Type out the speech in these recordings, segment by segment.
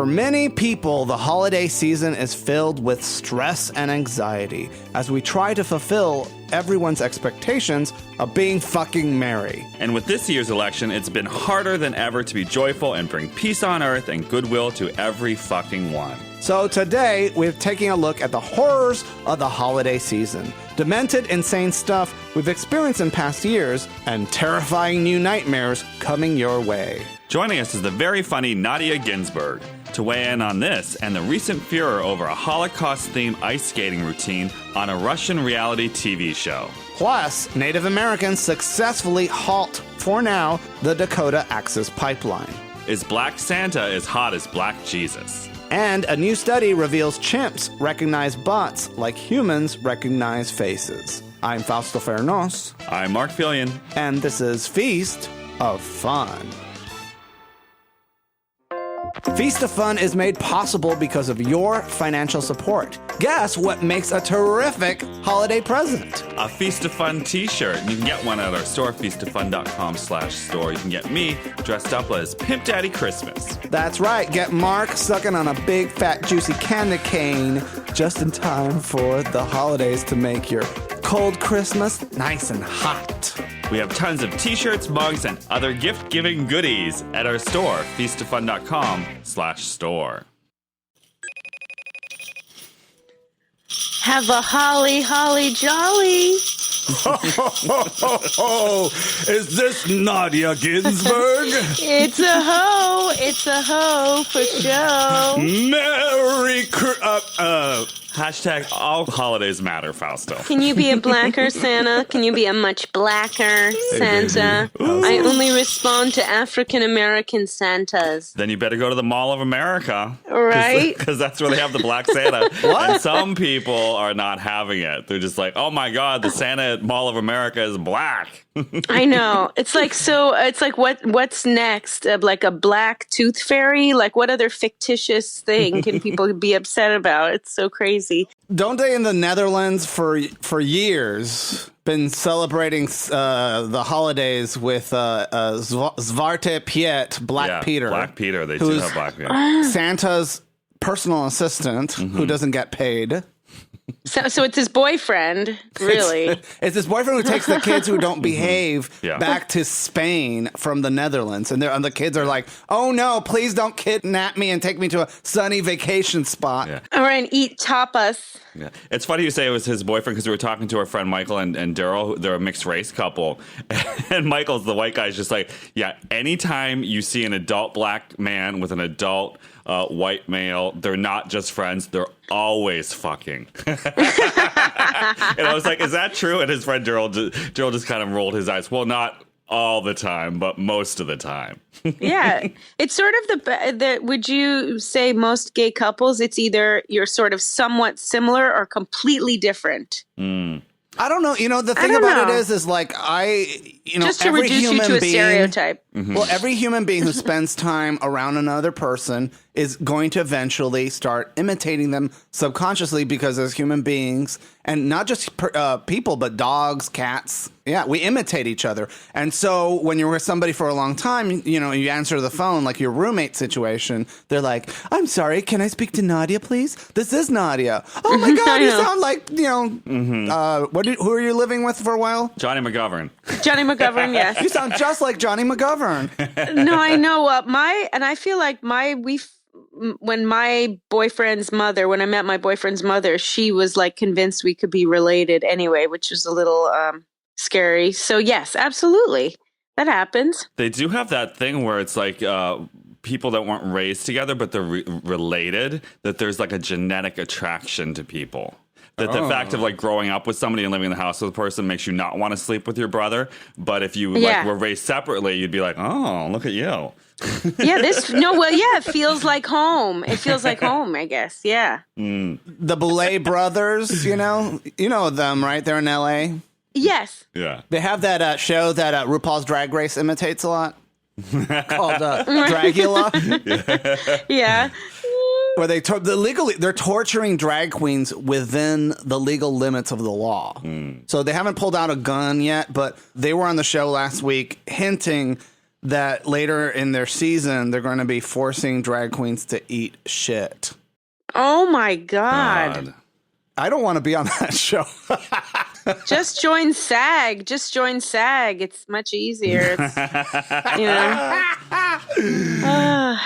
For many people, the holiday season is filled with stress and anxiety as we try to fulfill everyone's expectations of being fucking merry. And with this year's election, it's been harder than ever to be joyful and bring peace on earth and goodwill to every fucking one. So today, we're taking a look at the horrors of the holiday season. Demented, insane stuff we've experienced in past years, and terrifying new nightmares coming your way. Joining us is the very funny Nadya Ginsburg to weigh in on this and the recent furor over a Holocaust-themed ice skating routine on a Russian reality TV show. Plus, Native Americans successfully halt, for now, the Dakota Access Pipeline. Is Black Santa as hot as Black Jesus? And a new study reveals chimps recognize bots like humans recognize faces. I'm Fausto Fernos. I'm Mark Fillion. And this is Feast of Fun. Feast of Fun is made possible because of your financial support. Guess what makes a terrific holiday present? A Feast of Fun t-shirt. You can get one at our store, feastoffun.com/store. You can get me dressed up as Pimp Daddy Christmas. That's right. Get Mark sucking on a big, fat, juicy candy cane just in time for the holidays to make your cold Christmas nice and hot. We have tons of t-shirts, mugs, and other gift-giving goodies at our store, feastoffun.com/store. Have a holly jolly. Is this Nadya Ginsburg? It's a hoe for show. Merry Hashtag all holidays matter, Fausto. Can you be a blacker Santa? Can you be a much blacker Santa? I only respond to African American Santas. Then you better go to the Mall of America. Right? Because that's where they have the Black Santa. And some people are not having it. They're just like, oh my God, the Santa at Mall of America is black. I know. It's like, what's next? Like a black tooth fairy? Like what other fictitious thing can people be upset about? It's so crazy. Don't they in the Netherlands for years been celebrating the holidays with Zwarte Piet, Black Peter? Black Peter. They do have Black Peter. Santa's personal assistant who doesn't get paid. So it's his boyfriend, really. It's his boyfriend who takes the kids who don't behave back to Spain from the Netherlands. And the kids are like, oh no, please don't kidnap me and take me to a sunny vacation spot. Yeah. Or and eat tapas. Yeah. It's funny you say it was his boyfriend because we were talking to our friend Michael and Daryl. They're a mixed race couple. And Michael's the white guy is just like, yeah, anytime you see an adult black man with an adult white male, they're not just friends, they're always fucking. And I was like, is that true? And his friend Daryl just kind of rolled his eyes. Well, not all the time, but most of the time. Yeah. It's sort of the would you say most gay couples, it's either you're sort of somewhat similar or completely different? I don't know. You know, the thing about it is like just to every reduce human you to a being, stereotype. Well, every human being who spends time around another person is going to eventually start imitating them subconsciously because as human beings, and not just people, but dogs, cats, we imitate each other. And so when you're with somebody for a long time, you answer the phone, like your roommate situation, they're like, I'm sorry, can I speak to Nadya, please? This is Nadya. Oh my God, you sound like, who are you living with for a while? Johnny McGovern. Johnny McGovern, yes. You sound just like Johnny McGovern. No, I know. And I feel like when I met my boyfriend's mother, she was like convinced we could be related anyway, which was a little scary. So yes, absolutely. That happens. They do have that thing where it's like people that weren't raised together, but they're related, that there's like a genetic attraction to people. That the fact of like growing up with somebody and living in the house with a person makes you not want to sleep with your brother. But if you were raised separately, you'd be like, oh, look at you. It feels like home. It feels like home, I guess. Yeah. The Boulay brothers, you know them, right? They're in LA. Yes. Yeah. They have that show that RuPaul's Drag Race imitates a lot called Dragula. Yeah. Where they're torturing drag queens within the legal limits of the law. So they haven't pulled out a gun yet, but they were on the show last week hinting that later in their season, they're going to be forcing drag queens to eat shit. Oh my God. I don't want to be on that show. Just join SAG. Just join SAG. It's much easier. It's, you know.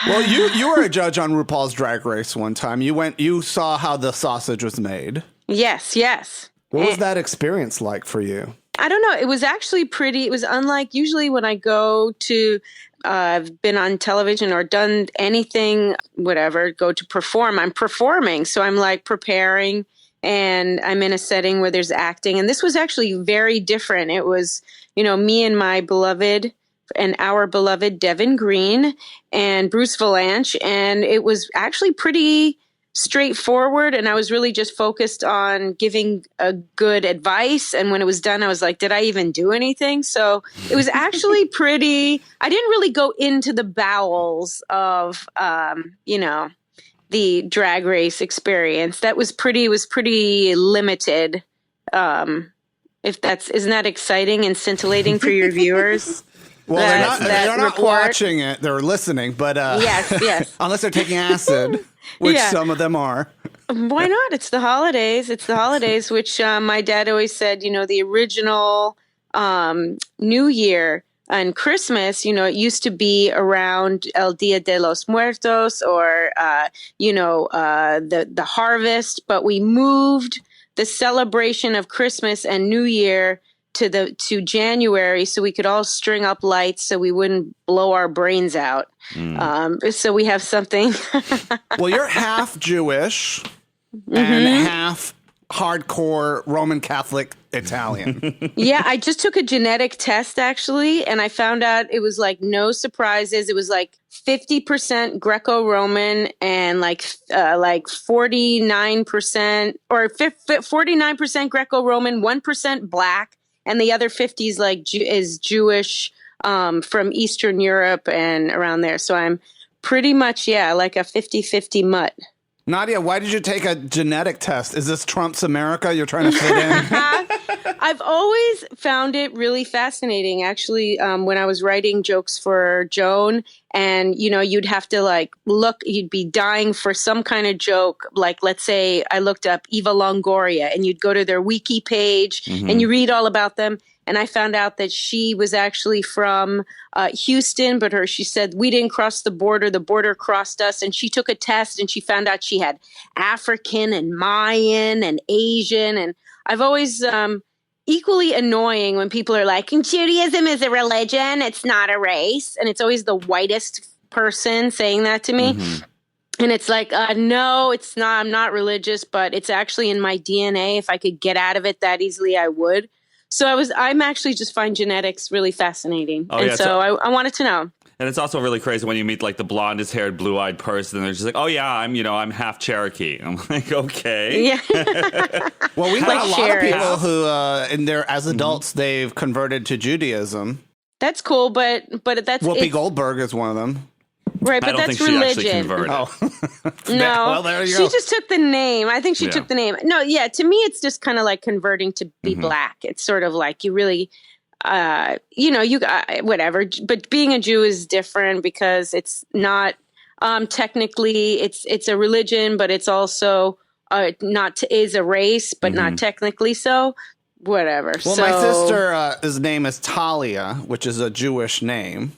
Well, you were a judge on RuPaul's Drag Race one time. You saw how the sausage was made. Yes, yes. What was that experience like for you? I don't know. It was actually pretty. It was unlike usually when I go to, I've been on television or done anything, whatever, go to perform. I'm performing. So I'm like preparing and I'm in a setting where there's acting. And this was actually very different. It was, me and my beloved and our beloved Devin Green and Bruce Valanche. And it was actually pretty straightforward, and I was really just focused on giving a good advice. And when it was done, I was like, did I even do anything? So it was actually pretty, I didn't really go into the bowels of, the drag race experience. That was pretty limited. Isn't that exciting and scintillating for your viewers? Well, they're not watching it, they're listening, but yes. Unless they're taking acid, which some of them are. Why not? It's the holidays. Which my dad always said, the original New Year and Christmas, it used to be around El Dia de los Muertos or, the harvest, but we moved the celebration of Christmas and New Year to January so we could all string up lights so we wouldn't blow our brains out. So we have something. Well, you're half Jewish and half hardcore Roman Catholic Italian. Yeah, I just took a genetic test actually, and I found out it was like no surprises. It was like 50% Greco-Roman and like 49% or 49% Greco-Roman, 1% Black. And the other 50 is Jewish from Eastern Europe and around there. So I'm pretty much, like a 50-50 mutt. Nadia, why did you take a genetic test? Is this Trump's America you're trying to fit in? I've always found it really fascinating, actually, when I was writing jokes for Joan. And, you'd have to look, you'd be dying for some kind of joke. Like, let's say I looked up Eva Longoria and you'd go to their wiki page and you read all about them. And I found out that she was actually from Houston, but she said, we didn't cross the border crossed us. And she took a test and she found out she had African and Mayan and Asian. And I've always equally annoying when people are like, Judaism is a religion, it's not a race. And it's always the whitest person saying that to me. And it's like, no, it's not. I'm not religious, but it's actually in my DNA. If I could get out of it that easily, I would. So I'm actually just find genetics really fascinating. I wanted to know. And it's also really crazy when you meet the blondest haired, blue eyed person. And they're just like, oh yeah, I'm half Cherokee. I'm like, okay. Yeah. Well, we got a lot of people who, as adults, they've converted to Judaism. That's cool, but that's Whoopi Goldberg is one of them. Right, but that's religion. Oh. No, well, there you she go. just took the name. I think she took the name. No, yeah, to me, it's just kind of like converting to be Black. It's sort of like you really, whatever. But being a Jew is different because it's not technically it's a religion, but it's also is a race, but not technically so. Whatever. Well, my sister, his name is Talia, which is a Jewish name.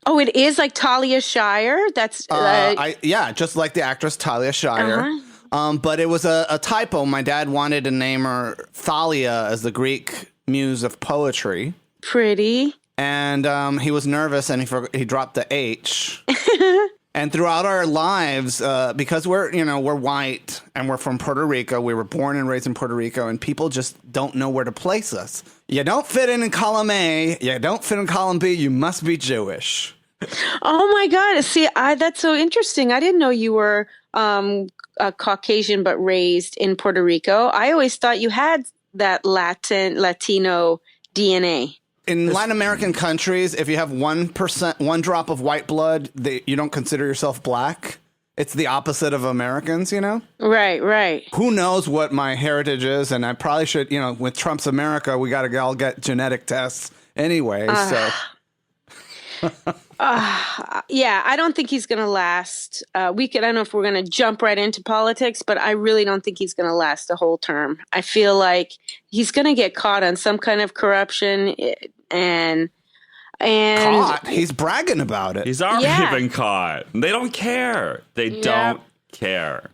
Oh, it is like Talia Shire? That's just like the actress Talia Shire. But it was a typo. My dad wanted to name her Thalia as the Greek muse of poetry. Pretty. And he was nervous and he dropped the H. And throughout our lives, because we're white and we're from Puerto Rico, we were born and raised in Puerto Rico, and people just don't know where to place us. You don't fit in column A, you don't fit in column B, you must be Jewish. Oh my God. See, that's so interesting. I didn't know you were a Caucasian but raised in Puerto Rico. I always thought you had that Latino DNA. In Latin American countries, if you have 1%, one drop of white blood, you don't consider yourself Black. It's the opposite of Americans, Right. Who knows what my heritage is? And I probably should, with Trump's America, we got to all get genetic tests anyway. So Yeah, I don't think he's going to last. I don't know if we're going to jump right into politics, but I really don't think he's going to last a whole term. I feel like he's going to get caught on some kind of corruption and Caught? He's bragging about it. He's already been caught. They don't care. They don't care.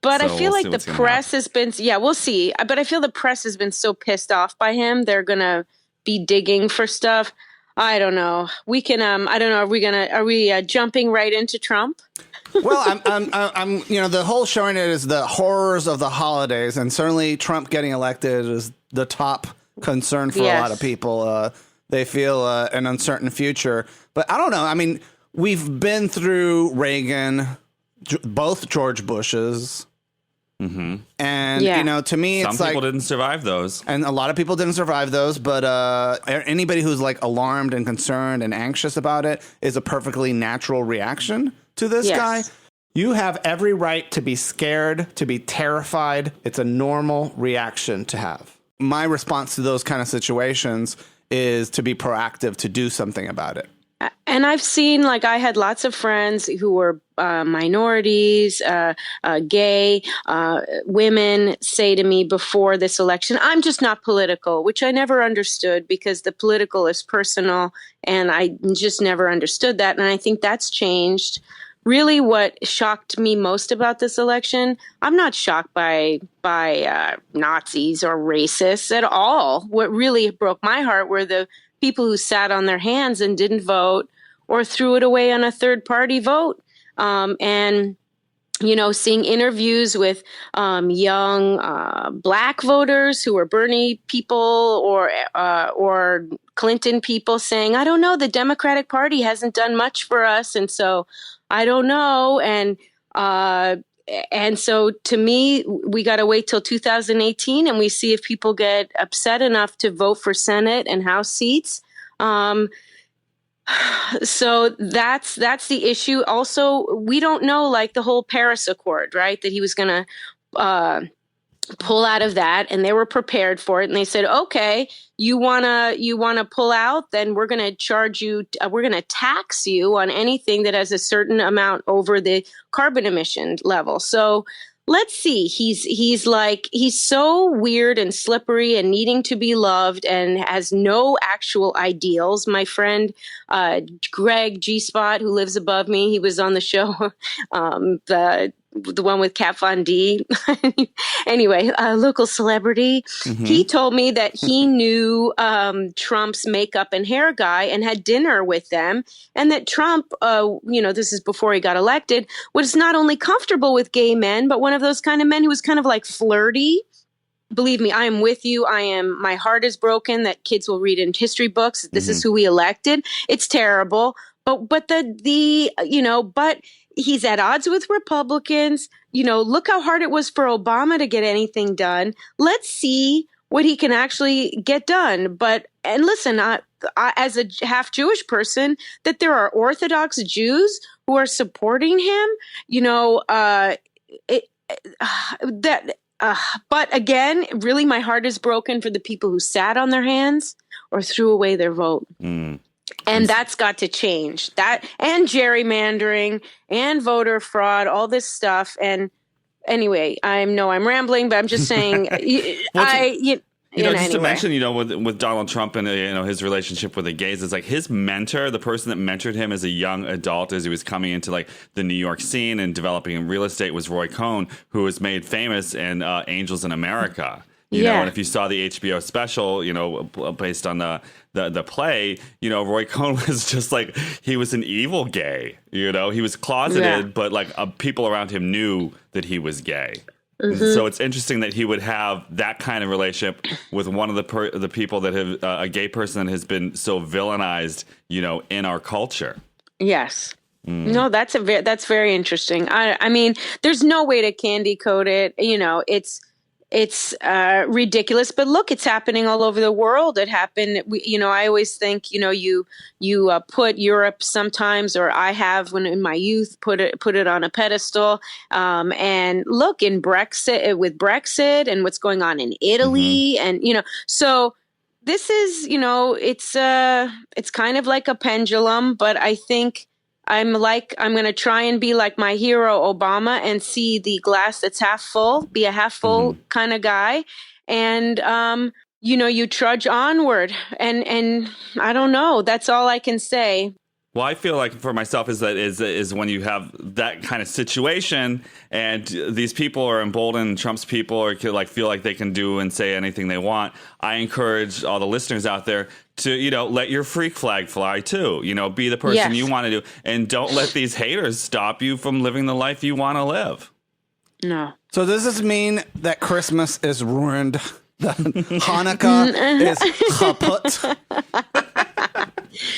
But So I feel we'll like see the what's gonna press has been, we'll see. But I feel the press has been so pissed off by him. They're going to be digging for stuff. I don't know. We can, I don't know. Are we jumping right into Trump? Well, I'm, the whole showing it is the horrors of the holidays, and certainly Trump getting elected is the top concern for a lot of people. They feel an uncertain future, but I don't know. I mean, we've been through Reagan, both George Bushes. Mm-hmm. And, to me, it's some people didn't survive those. And a lot of people didn't survive those. But anybody who's like alarmed and concerned and anxious about it is a perfectly natural reaction to this guy. You have every right to be scared, to be terrified. It's a normal reaction to have. My response to those kind of situations is to be proactive, to do something about it. And I've seen, I had lots of friends who were minorities, gay, women say to me before this election, I'm just not political, which I never understood because the political is personal. And I just never understood that. And I think that's changed. Really, what shocked me most about this election, I'm not shocked by Nazis or racists at all. What really broke my heart were the people who sat on their hands and didn't vote or threw it away on a third party vote. And, seeing interviews with young Black voters who were Bernie people or Clinton people saying, I don't know, the Democratic Party hasn't done much for us. And so I don't know. And so to me, we got to wait till 2018 and we see if people get upset enough to vote for Senate and House seats. So that's the issue. Also, we don't know, the whole Paris Accord, right? That he was going to pull out of that, and they were prepared for it. And they said, okay, you wanna pull out, then we're going to charge you. We're going to tax you on anything that has a certain amount over the carbon emission level. So let's see. He's so weird and slippery and needing to be loved and has no actual ideals. My friend Greg G Spot, who lives above me, he was on the show, the one with Kat Von D. Anyway, a local celebrity. Mm-hmm. He told me that he knew Trump's makeup and hair guy and had dinner with them, and that Trump, this is before he got elected, was not only comfortable with gay men, but one of those kind of men who was kind of flirty. Believe me, I am with you. My heart is broken that kids will read in history books. This is who we elected. It's terrible. But but he's at odds with Republicans. Look how hard it was for Obama to get anything done. Let's see what he can actually get done. And listen, I, as a half Jewish person, that there are Orthodox Jews who are supporting him, but again, really, my heart is broken for the people who sat on their hands or threw away their vote. And that's got to change. That and gerrymandering and voter fraud, all this stuff. And anyway, I'm rambling, but I'm just saying, to mention, with Donald Trump and his relationship with the gays, it's his mentor, the person that mentored him as a young adult as he was coming into the New York scene and developing in real estate was Roy Cohn, who was made famous in Angels in America. You know, and if you saw the HBO special, based on the play, Roy Cohn was just he was an evil gay. He was closeted, but people around him knew that he was gay. Mm-hmm. So it's interesting that he would have that kind of relationship with one of the people that have a gay person that has been so villainized, in our culture. Yes. No, that's very interesting. I mean, there's no way to candy coat it. It's ridiculous, but look, it's happening all over the world. It happened. I always think, you put Europe sometimes, or I have when in my youth put it on a pedestal. And look with Brexit and what's going on in Italy, and so this is, it's kind of like a pendulum, but I think I'm going to try and be like my hero, Obama, and see the glass that's half full, be a half full kind of guy. And, you trudge onward and I don't know. That's all I can say. Well, I feel like for myself is when you have that kind of situation and these people are emboldened, Trump's people or feel like they can do and say anything they want. I encourage all the listeners out there to, let your freak flag fly too. Be the person you want to do, and don't let these haters stop you from living the life you want to live. No. So does this mean that Christmas is ruined? That Hanukkah is kaput?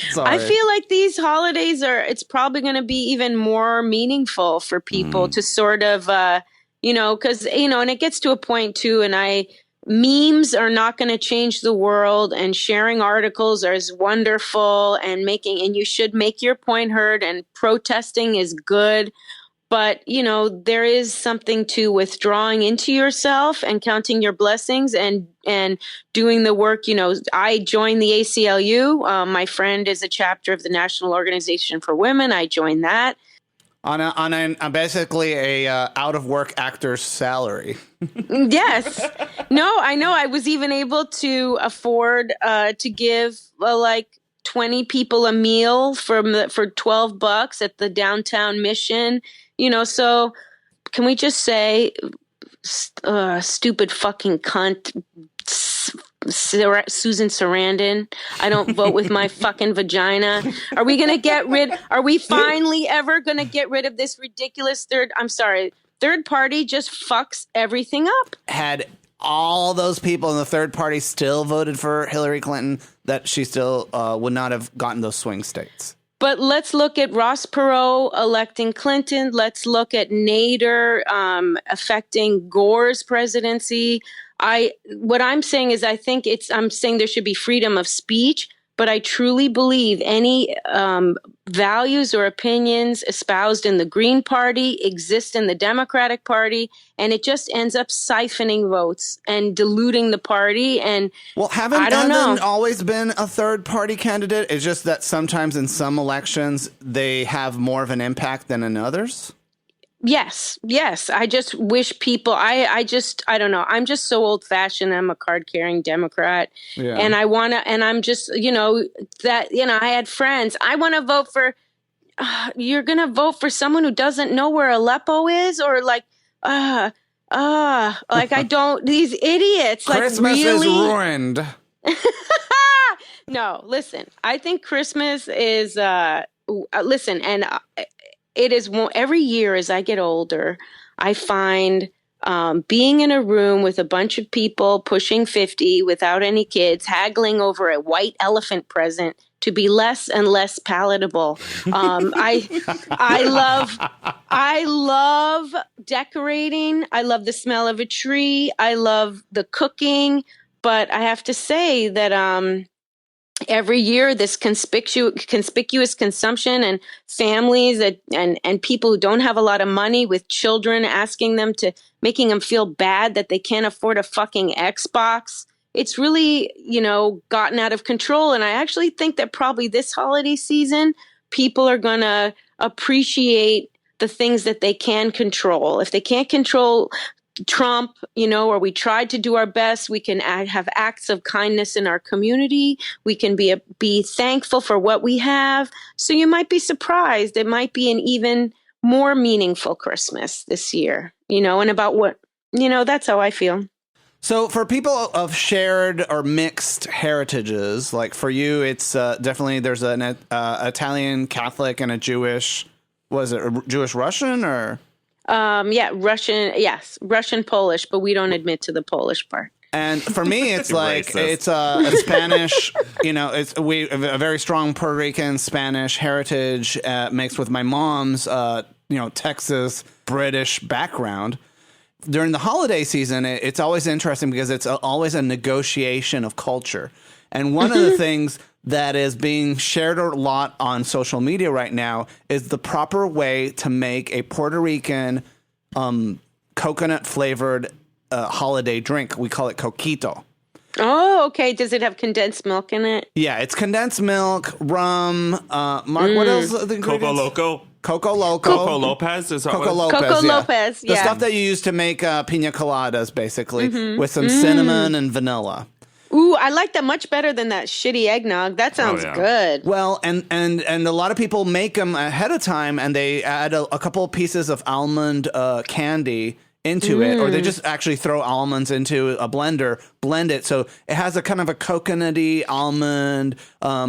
Sorry. I feel like these holidays it's probably going to be even more meaningful for people to sort of, because, and it gets to a point too, and memes are not going to change the world, and sharing articles is wonderful, and you should make your point heard, and protesting is good. But, there is something to withdrawing into yourself and counting your blessings and doing the work. I joined the ACLU. My friend is a chapter of the National Organization for Women. I joined that. On basically a out of work actor's salary. Yes. No, I know. I was even able to afford to give 20 people a meal for $12 at the downtown Mission. So can we just say, stupid fucking cunt, Susan Sarandon, I don't vote with my fucking vagina. Are we finally ever going to get rid of this ridiculous third party just fucks everything up? Had all those people in the third party still voted for Hillary Clinton, that she still would not have gotten those swing states. But let's look at Ross Perot electing Clinton. Let's look at Nader affecting Gore's presidency. What I'm saying is I'm saying there should be freedom of speech, but I truly believe any values or opinions espoused in the Green Party exist in the Democratic Party, and it just ends up siphoning votes and diluting the party. And haven't always been a third party candidate? It's just that sometimes in some elections they have more of an impact than in others. Yes. I just wish people, I don't know. I'm just so old fashioned. I'm a card carrying Democrat and I'm just, I had friends. I want to vote for, you're going to vote for someone who doesn't know where Aleppo is, or I don't, these idiots. Christmas is ruined. No, listen, I think Christmas is, it is every year as I get older, I find being in a room with a bunch of people pushing 50 without any kids, haggling over a white elephant present to be less and less palatable. I love decorating. I love the smell of a tree. I love the cooking. But I have to say that every year, this conspicuous consumption, and families and people who don't have a lot of money with children, making them feel bad that they can't afford a fucking Xbox. It's really, gotten out of control. And I actually think that probably this holiday season, people are going to appreciate the things that they can control. If they can't control Trump, or we tried to do our best, we can have acts of kindness in our community. We can be thankful for what we have. So you might be surprised. It might be an even more meaningful Christmas this year, and about what, that's how I feel. So for people of shared or mixed heritages, like for you, it's definitely there's an Italian Catholic and a Jewish, was it a Jewish Russian or? Russian, yes, Russian Polish, but we don't admit to the Polish part. And for me, it's like it's a Spanish, we have a very strong Puerto Rican Spanish heritage mixed with my mom's, Texas British background. During the holiday season, it's always interesting because it's always a negotiation of culture. And one of the things that is being shared a lot on social media right now is the proper way to make a Puerto Rican coconut flavored holiday drink. We call it coquito. Oh, okay. Does it have condensed milk in it? Yeah, it's condensed milk, rum. Mark, what else? Are the Coco ingredients? Loco. Coco Loco. Coco Lopez is that Coco what? Lopez. Coco yeah. Lopez, The yeah. stuff that you use to make pina coladas, basically, with some cinnamon and vanilla. Ooh, I like that much better than that shitty eggnog. That sounds yeah. good. Well, and a lot of people make them ahead of time, and they add a couple of pieces of almond candy into it, or they just actually throw almonds into a blender, blend it, so it has a kind of a coconutty almond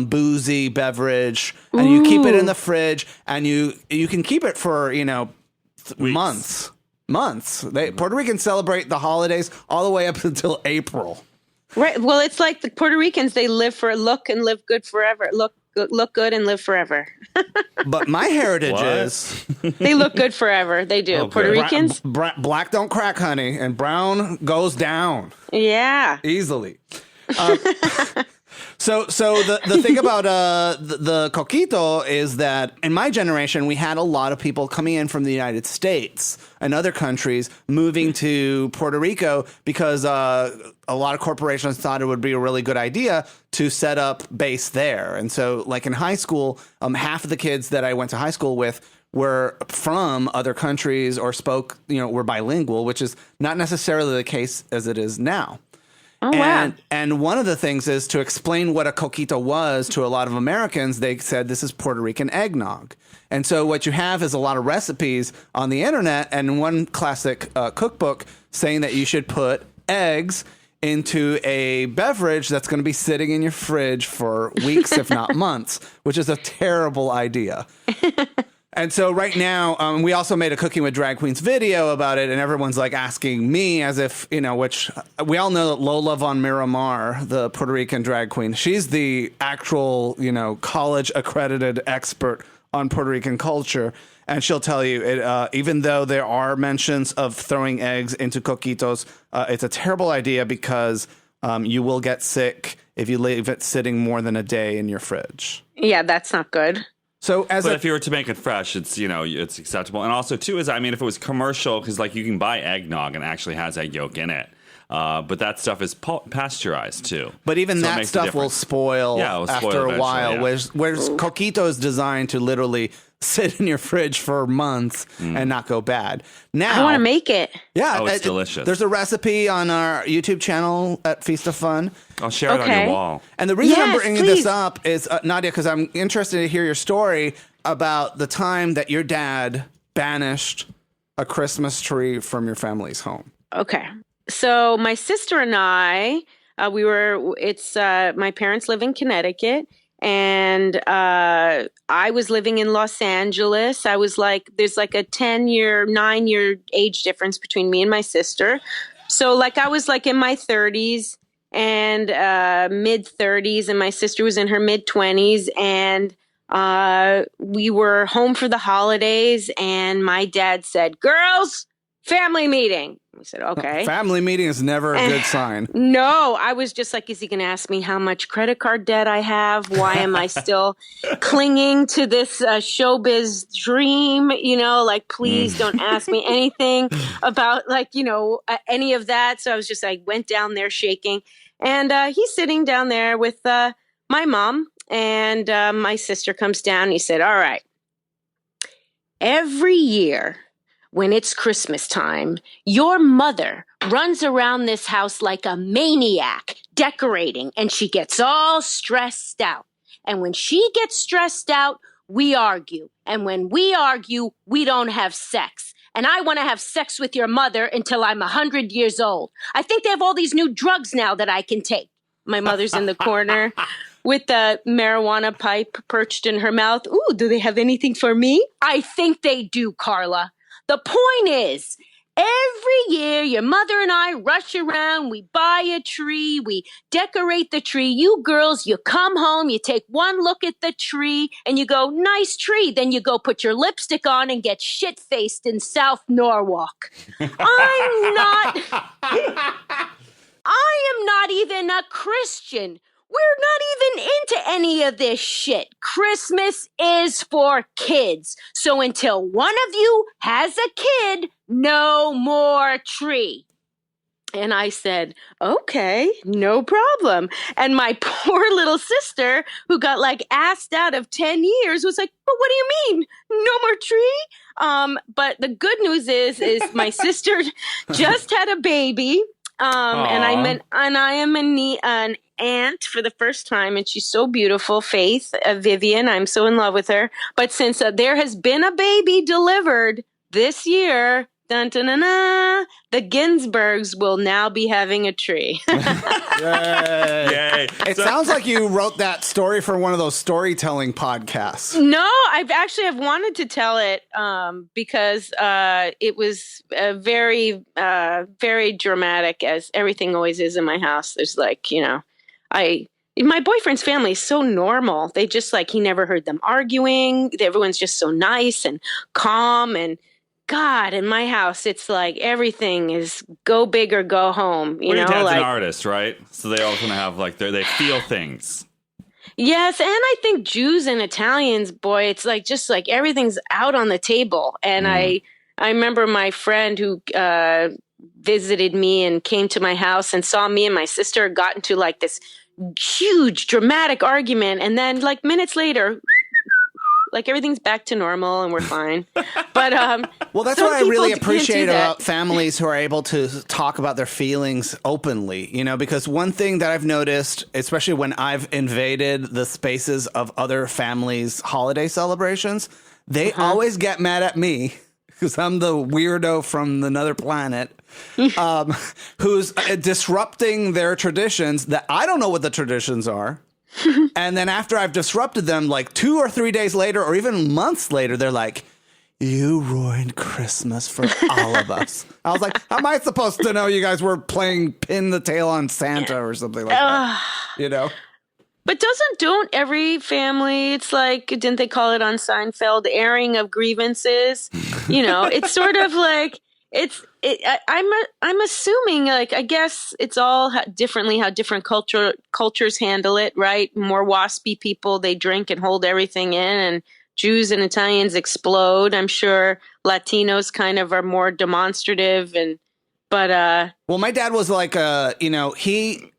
boozy beverage, and you keep it in the fridge, and you can keep it for months. Puerto Ricans celebrate the holidays all the way up until April. Right. Well, it's like the Puerto Ricans, they look and live good forever. Look good and live forever. But my heritage is They look good forever. They do. Okay. Puerto Ricans? black don't crack, honey, and brown goes down Yeah. easily. So the thing about the coquito is that in my generation, we had a lot of people coming in from the United States and other countries moving to Puerto Rico because a lot of corporations thought it would be a really good idea to set up base there. And so like in high school, half of the kids that I went to high school with were from other countries or were bilingual, which is not necessarily the case as it is now. Oh, wow. And one of the things is to explain what a coquito was to a lot of Americans. They said this is Puerto Rican eggnog. And so what you have is a lot of recipes on the internet and one classic cookbook saying that you should put eggs into a beverage that's going to be sitting in your fridge for weeks, if not months, which is a terrible idea. And so right now, we also made a Cooking with Drag Queens video about it, and everyone's like asking me as if, which we all know that Lola von Miramar, the Puerto Rican drag queen, she's the actual, college accredited expert on Puerto Rican culture. And she'll tell you, even though there are mentions of throwing eggs into coquitos, it's a terrible idea because you will get sick if you leave it sitting more than a day in your fridge. Yeah, that's not good. So But if you were to make it fresh, it's it's acceptable. And also too is if it was commercial, because like you can buy eggnog and it actually has egg yolk in it, but that stuff is pasteurized too. But even that stuff will spoil after a while. Yeah. Whereas coquito is designed to literally sit in your fridge for months and not go bad. Now I want to make it. Yeah, it's delicious. There's a recipe on our YouTube channel at Feast of Fun. I'll share it on your wall. And the reason I'm Yes, bringing please. this up is, Nadia, because I'm interested to hear your story about the time that your dad banished a Christmas tree from your family's home. Okay. So my sister and I, my parents live in Connecticut, and I was living in Los Angeles. I was there's like a 9-year age difference between me and my sister. So I was in my 30s and mid 30s, and my sister was in her mid 20s, and we were home for the holidays, and my dad said, "Girls, family meeting." We said, "Okay." Family meeting is never a good sign. No, I was just like, is he going to ask me how much credit card debt I have? Why am I still clinging to this showbiz dream? Please don't ask me anything about any of that. So I was just went down there shaking, and he's sitting down there with my mom, and my sister comes down, and he said, "All right, every year when it's Christmas time, your mother runs around this house like a maniac, decorating, and she gets all stressed out. And when she gets stressed out, we argue. And when we argue, we don't have sex. And I want to have sex with your mother until I'm 100 years old. I think they have all these new drugs now that I can take." My mother's in the corner with the marijuana pipe perched in her mouth. "Ooh, do they have anything for me?" "I think they do, Carla. The point is, every year your mother and I rush around, we buy a tree, we decorate the tree. You girls, you come home, you take one look at the tree, and you go, 'Nice tree.' Then you go put your lipstick on and get shit-faced in South Norwalk. I am not even a Christian. We're not even into any of this shit. Christmas is for kids. So until one of you has a kid, no more tree." And I said, okay, no problem. And my poor little sister, who got like asked out of 10 years, was like, but what do you mean? No more tree? But the good news is my sister just had a baby. And I am an aunt for the first time, and she's so beautiful, Faith, Vivian. I'm so in love with her. But since there has been a baby delivered this year, dun, dun, dun, dun, the Ginsburgs will now be having a tree. Yay. Yay. It sounds like you wrote that story for one of those storytelling podcasts. No, I've wanted to tell it because it was very, very dramatic, as everything always is in my house. There's like, my boyfriend's family is so normal. They just like, he never heard them arguing. Everyone's just so nice and calm. And God, in my house, it's like everything is go big or go home. Your dad's an artist, right? So they always want to have like they feel things. Yes, and I think Jews and Italians, boy, it's like just like everything's out on the table. And I remember my friend who visited me and came to my house and saw me and my sister got into like this huge dramatic argument, and then like minutes later, like everything's back to normal and we're fine. But well, that's what I really appreciate about families who are able to talk about their feelings openly, because one thing that I've noticed, especially when I've invaded the spaces of other families' holiday celebrations, they always get mad at me because I'm the weirdo from another planet who's disrupting their traditions that I don't know what the traditions are. And then after I've disrupted them, like 2 or 3 days later, or even months later, they're like, you ruined Christmas for all of us. I was like, how am I supposed to know you guys were playing pin the tail on Santa or something like that? But don't every family, it's like, didn't they call it on Seinfeld, airing of grievances? It's sort of like, I'm assuming, like, I guess it's all differently how different cultures handle it, right? More waspy people, they drink and hold everything in, and Jews and Italians explode. I'm sure Latinos kind of are more demonstrative, well, my dad was like, he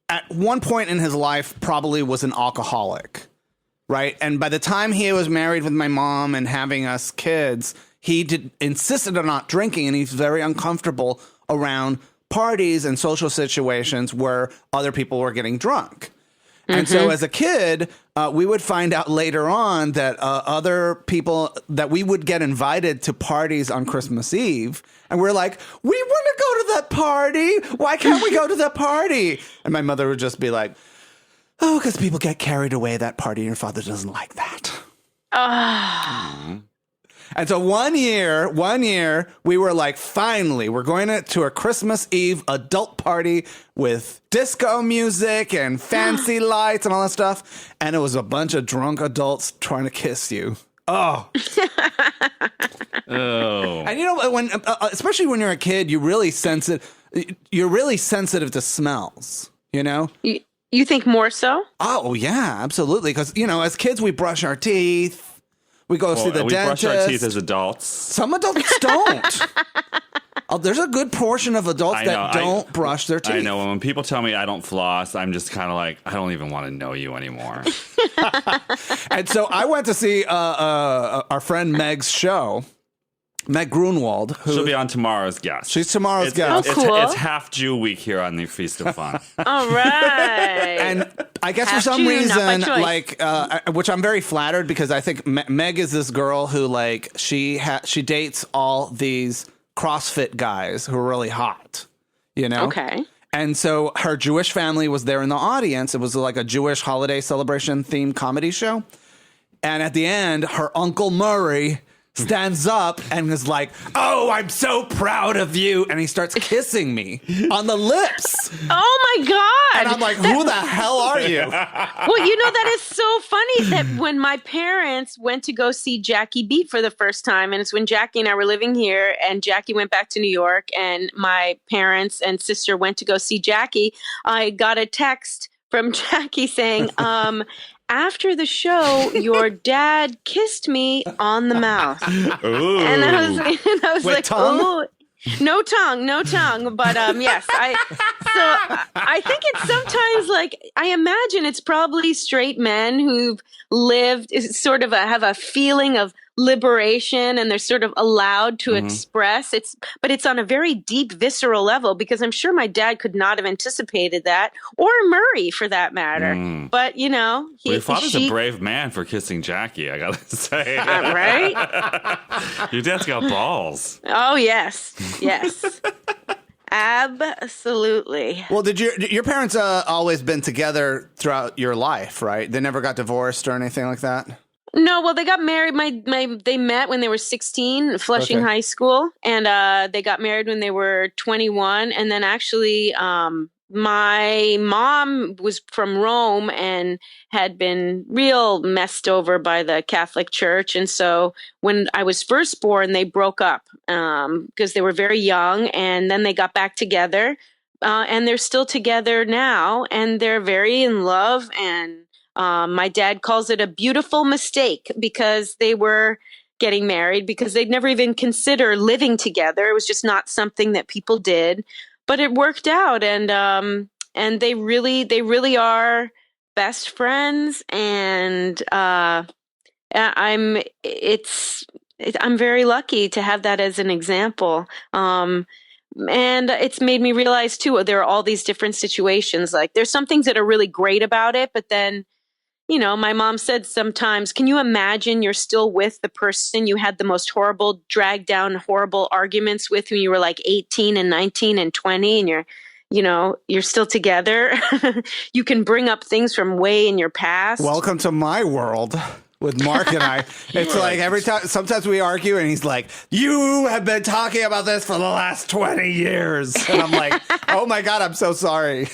at one point in his life probably was an alcoholic, right? And by the time he was married with my mom and having us kids, he insisted on not drinking, and he's very uncomfortable around parties and social situations where other people were getting drunk. And so as a kid, we would find out later on that other people, that we would get invited to parties on Christmas Eve. And we're like, we want to go to that party. Why can't we go to that party? And my mother would just be like, oh, because people get carried away at that party. And your father doesn't like that. And so one year, we were like, finally, we're going to a Christmas Eve adult party with disco music and fancy lights and all that stuff. And it was a bunch of drunk adults trying to kiss you. Oh. Oh. And when, especially when you're a kid, you're really sensitive to smells, You think more so? Oh, yeah, absolutely. Because, as kids, we brush our teeth. We go see the dentist. We brush our teeth as adults. Some adults don't. There's a good portion of adults that don't brush their teeth. I know. When people tell me I don't floss, I'm just kind of like, I don't even want to know you anymore. And so I went to see our friend Meg's show. Meg Grunwald. She'll be on tomorrow's guest. She's tomorrow's guest. Cool. It's half Jew week here on the Feast of Fun. All right. And I guess half for some Jew, reason, like, which I'm very flattered, because I think Meg is this girl who, like, she dates all these CrossFit guys who are really hot, Okay. And so her Jewish family was there in the audience. It was like a Jewish holiday celebration themed comedy show. And at the end, her Uncle Murray stands up and is like, oh, I'm so proud of you. And he starts kissing me on the lips. Oh, my God. And I'm like, who the hell are you? Well, that is so funny that when my parents went to go see Jackie Beat for the first time, and it's when Jackie and I were living here, and Jackie went back to New York, and my parents and sister went to go see Jackie, I got a text from Jackie saying, after the show, your dad kissed me on the mouth. Ooh. And I was With like, tongue? oh. No tongue. But yes, I think it's sometimes like I imagine it's probably straight men who've lived sort of have a feeling of liberation, and they're sort of allowed to express but it's on a very deep visceral level, because I'm sure my dad could not have anticipated that, or Murray for that matter. But Well, your father's a brave man for kissing Jackie, I gotta say. Right? Your dad's got balls. Oh yes. Absolutely. Well, did your parents always been together throughout your life, right? They never got divorced or anything like that? No, well, they got married. They met when they were 16 in Flushing High School, and they got married when they were 21. And then actually, my mom was from Rome and had been real messed over by the Catholic Church. And so when I was first born, they broke up because they were very young, and then they got back together, and they're still together now, and they're very in love. And my dad calls it a beautiful mistake, because they were getting married because they'd never even consider living together. It was just not something that people did, but it worked out. And they really are best friends. And I'm very lucky to have that as an example. And it's made me realize too, there are all these different situations. Like there's some things that are really great about it, but then, my mom said sometimes, can you imagine you're still with the person you had the most horrible, dragged down, horrible arguments with when you were like 18 and 19 and 20, and you're still together. You can bring up things from way in your past. Welcome to my world. With Mark and I, it's like every time, sometimes we argue and he's like, you have been talking about this for the last 20 years. And I'm like, oh my God, I'm so sorry.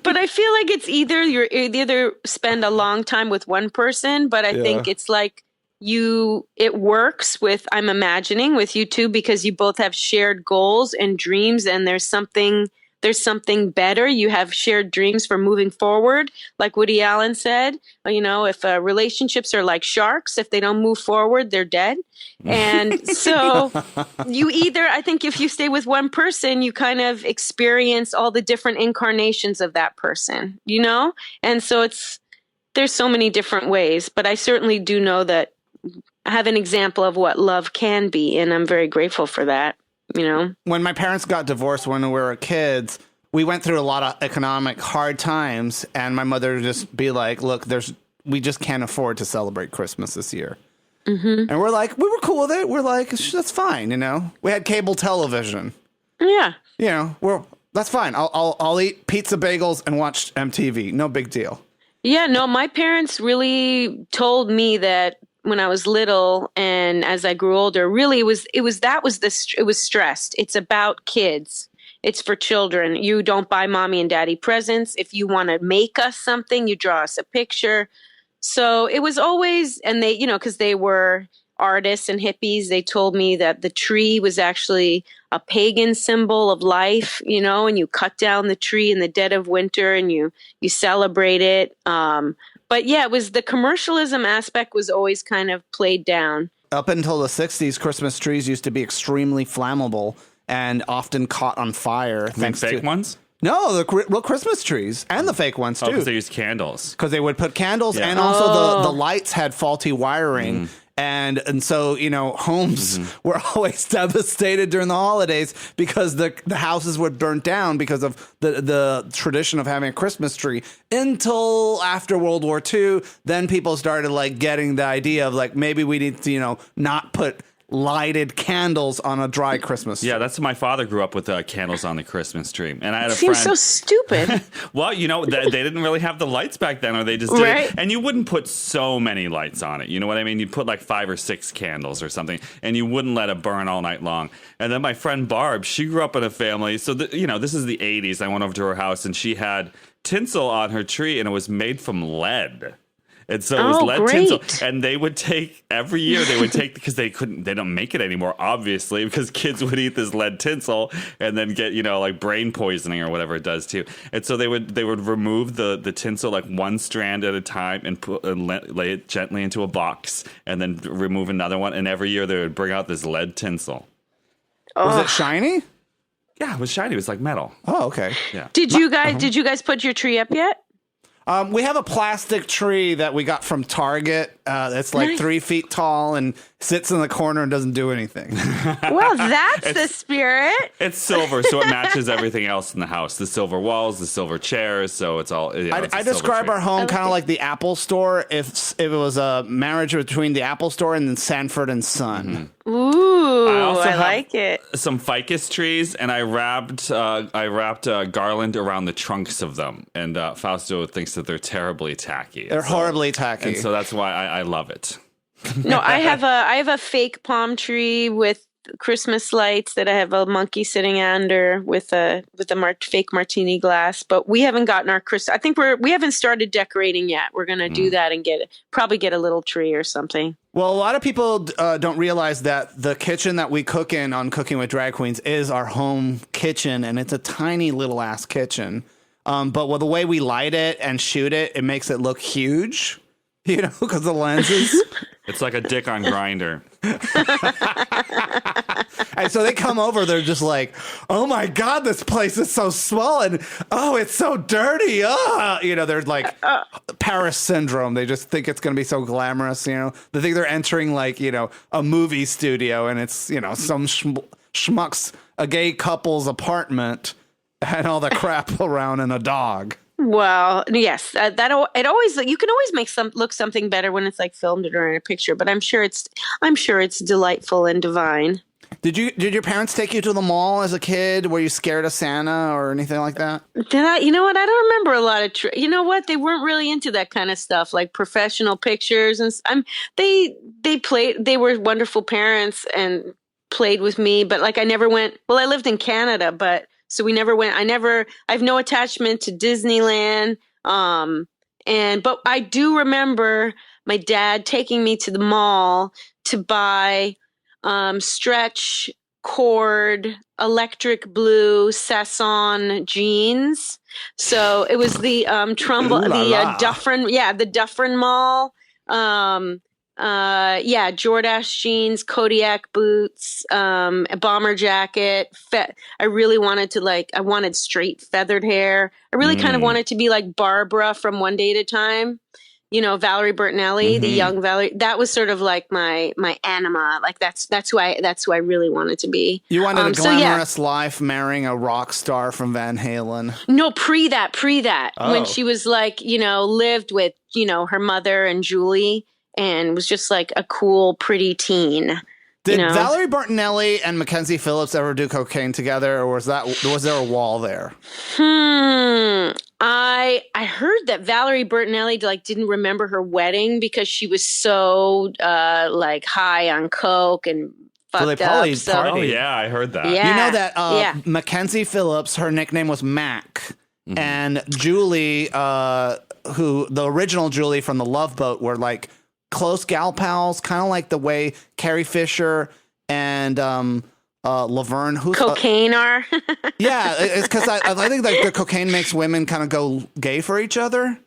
But I feel like it's either you either spend a long time with one person, but I think it's like it works with, I'm imagining with you two, because you both have shared goals and dreams, and there's something better. You have shared dreams for moving forward. Like Woody Allen said, if relationships are like sharks, if they don't move forward, they're dead. And so I think if you stay with one person, you kind of experience all the different incarnations of that person, And so there's so many different ways, but I certainly do know that I have an example of what love can be. And I'm very grateful for that. When my parents got divorced when we were kids, we went through a lot of economic hard times, and my mother would just be like, look, we just can't afford to celebrate Christmas this year. Mm-hmm. And we were cool with it. We're like, that's fine. We had cable television. Yeah. That's fine. I'll eat pizza bagels and watch MTV. No big deal. Yeah, no, my parents really told me that when I was little, and as I grew older, really it was stressed. It's about kids. It's for children. You don't buy mommy and daddy presents. If you want to make us something, you draw us a picture. So it was always, and they, because they were artists and hippies, they told me that the tree was actually a pagan symbol of life, and you cut down the tree in the dead of winter and you celebrate it. But yeah, it was the commercialism aspect was always kind of played down. Up until the 60s, Christmas trees used to be extremely flammable and often caught on fire. Fake ones? No, the real Christmas trees and the fake ones too. Because they used candles. Because they would put candles, and also the lights had faulty wiring. And so, homes were always devastated during the holidays because the houses would burn down because of the tradition of having a Christmas tree until after World War II. Then people started getting the idea of maybe we need to, not put lighted candles on a dry Christmas tree. Yeah, that's my father grew up with candles on the Christmas tree. And I had a friend. Seems so stupid. Well, they didn't really have the lights back then, or they just did it. And you wouldn't put so many lights on it. You know what I mean? You'd put 5 or 6 candles or something, and you wouldn't let it burn all night long. And then my friend Barb, she grew up in a family. So, this is the 80s. I went over to her house, and she had tinsel on her tree, and it was made from lead. And so it was lead tinsel, and they would take every year. They would take because they don't make it anymore, obviously, because kids would eat this lead tinsel and then get brain poisoning or whatever it does too. And so they would remove the tinsel one strand at a time and lay it gently into a box, and then remove another one. And every year they would bring out this lead tinsel. Was it shiny? Yeah, it was shiny. It was like metal. Oh, okay. Yeah. Did you guys put your tree up yet? We have a plastic tree that we got from Target. That's like 3 feet tall and sits in the corner and doesn't do anything. Well, that's the spirit. It's silver, so it matches everything else in the house. The silver walls, the silver chairs, so it's all. I describe our home kind of like the Apple Store if it was a marriage between the Apple Store and then Sanford and Son. Mm-hmm. Ooh, I like it. Some ficus trees, and I wrapped garland around the trunks of them. And Fausto thinks that they're terribly tacky. They're horribly tacky, and so that's why I love it. No, I have a fake palm tree with Christmas lights that I have a monkey sitting under with a fake martini glass. But we haven't gotten our Christmas. I think we haven't started decorating yet. We're gonna do that and probably get a little tree or something. Well, a lot of people don't realize that the kitchen that we cook in on Cooking with Drag Queens is our home kitchen, and it's a tiny little ass kitchen. But with the way we light it and shoot it, it makes it look huge, because of the lenses. It's like a dick on Grindr. And so they come over, they're just like, oh my God, this place is so small and oh, it's so dirty. They're like Paris syndrome. They just think it's going to be so glamorous. They think they're entering like, a movie studio and it's, some schmuck's, a gay couple's apartment and all the crap around and a dog. Well, yes, you can always make look something better when it's like filmed or in a picture, but I'm sure it's delightful and divine. Did your parents take you to the mall as a kid? Were you scared of Santa or anything like that? Did I? You know what? I don't remember a lot of. You know what? They weren't really into that kind of stuff, like professional pictures, and they played. They were wonderful parents and played with me, but like I never went. Well, I lived in Canada, but. So we never went. I have no attachment to Disneyland. But I do remember my dad taking me to the mall to buy stretch cord, electric blue Sasson jeans. So it was the Dufferin, the Dufferin Mall. Jordache jeans, Kodiak boots, a bomber jacket. I really wanted I wanted straight feathered hair. I really kind of wanted to be like Barbara from One Day at a Time. Valerie Bertinelli, the young Valerie. That was sort of like my anima. Like that's who I really wanted to be. You wanted a glamorous life, marrying a rock star from Van Halen. No, pre that. Oh. When she was like, lived with, her mother and Julie. And was just like a cool, pretty teen. Did Valerie Bertinelli and Mackenzie Phillips ever do cocaine together, or was there a wall there? I heard that Valerie Bertinelli didn't remember her wedding because she was so high on coke and fucked up. Oh yeah, I heard that. Yeah. You know that Mackenzie Phillips, her nickname was Mac, and Julie, who the original Julie from the Love Boat, were like close gal pals, kind of like the way Carrie Fisher and Laverne, who's cocaine are. Yeah, it's because I think like the cocaine makes women kind of go gay for each other.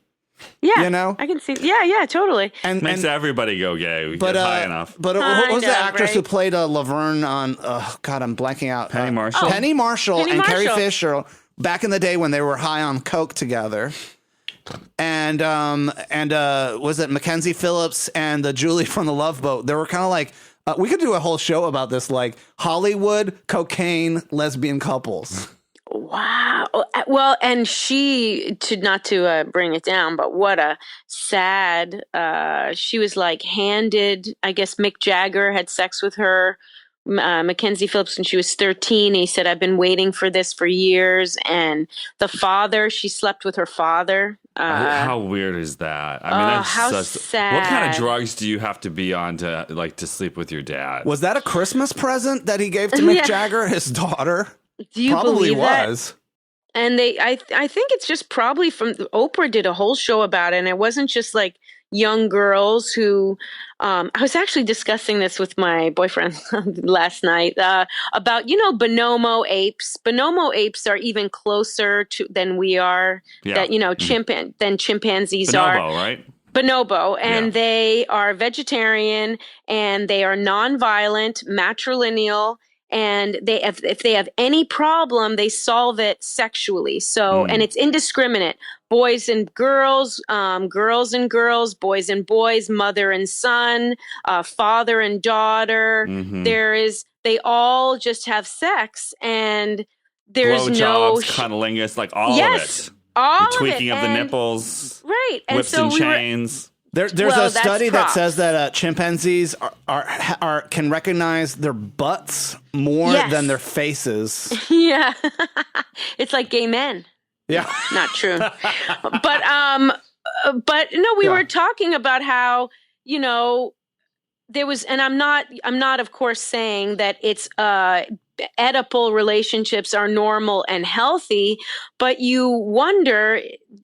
Yeah, I can see. Yeah, totally. And makes everybody go gay. We get high enough. But what was the actress who played Laverne on? Oh God, I'm blanking out. Penny Marshall. Penny Marshall and Carrie Fisher back in the day when they were high on coke together. And was it Mackenzie Phillips and the Julie from the Love Boat? They were kind of like we could do a whole show about this, like Hollywood cocaine lesbian couples. Wow. Well, and she not to bring it down, but what a sad. She was like handed. I guess Mick Jagger had sex with her. Mackenzie Phillips when she was 13. He said, I've been waiting for this for years. And the father, she slept with her father. How weird is that? I mean, that's how sad. What kind of drugs do you have to be on to sleep with your dad? Was that a Christmas present that he gave to Mick Jagger, his daughter? Do you probably believe was. That? And I think it's just probably Oprah did a whole show about it. And it wasn't just like young girls who, I was actually discussing this with my boyfriend last night about, bonobo apes. Bonobo apes are even closer than we are, than chimpanzees are. Bonobo, right? Bonobo, and they are vegetarian and they are nonviolent, matrilineal, and if they have any problem, they solve it sexually. So, and it's indiscriminate. Boys and girls, girls and girls, boys and boys, mother and son, father and daughter. They all just have sex, and there's no cunnilingus, like all of it. All the tweaking of the nipples, right? And whips so and chains. There's a study that says that chimpanzees can recognize their butts more than their faces. Yeah, it's like gay men. Yeah, not true. But no, we were talking about how, you know, there was, and I'm not of course saying that it's Oedipal relationships are normal and healthy, but you wonder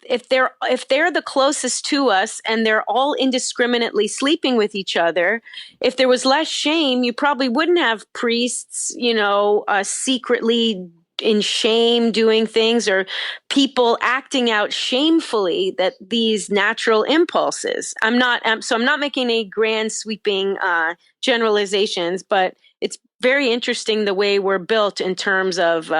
if they're the closest to us and they're all indiscriminately sleeping with each other. If there was less shame, you probably wouldn't have priests, you know, secretly in shame doing things, or people acting out shamefully that these natural impulses. I'm not making any grand sweeping generalizations, but it's very interesting the way we're built in terms of,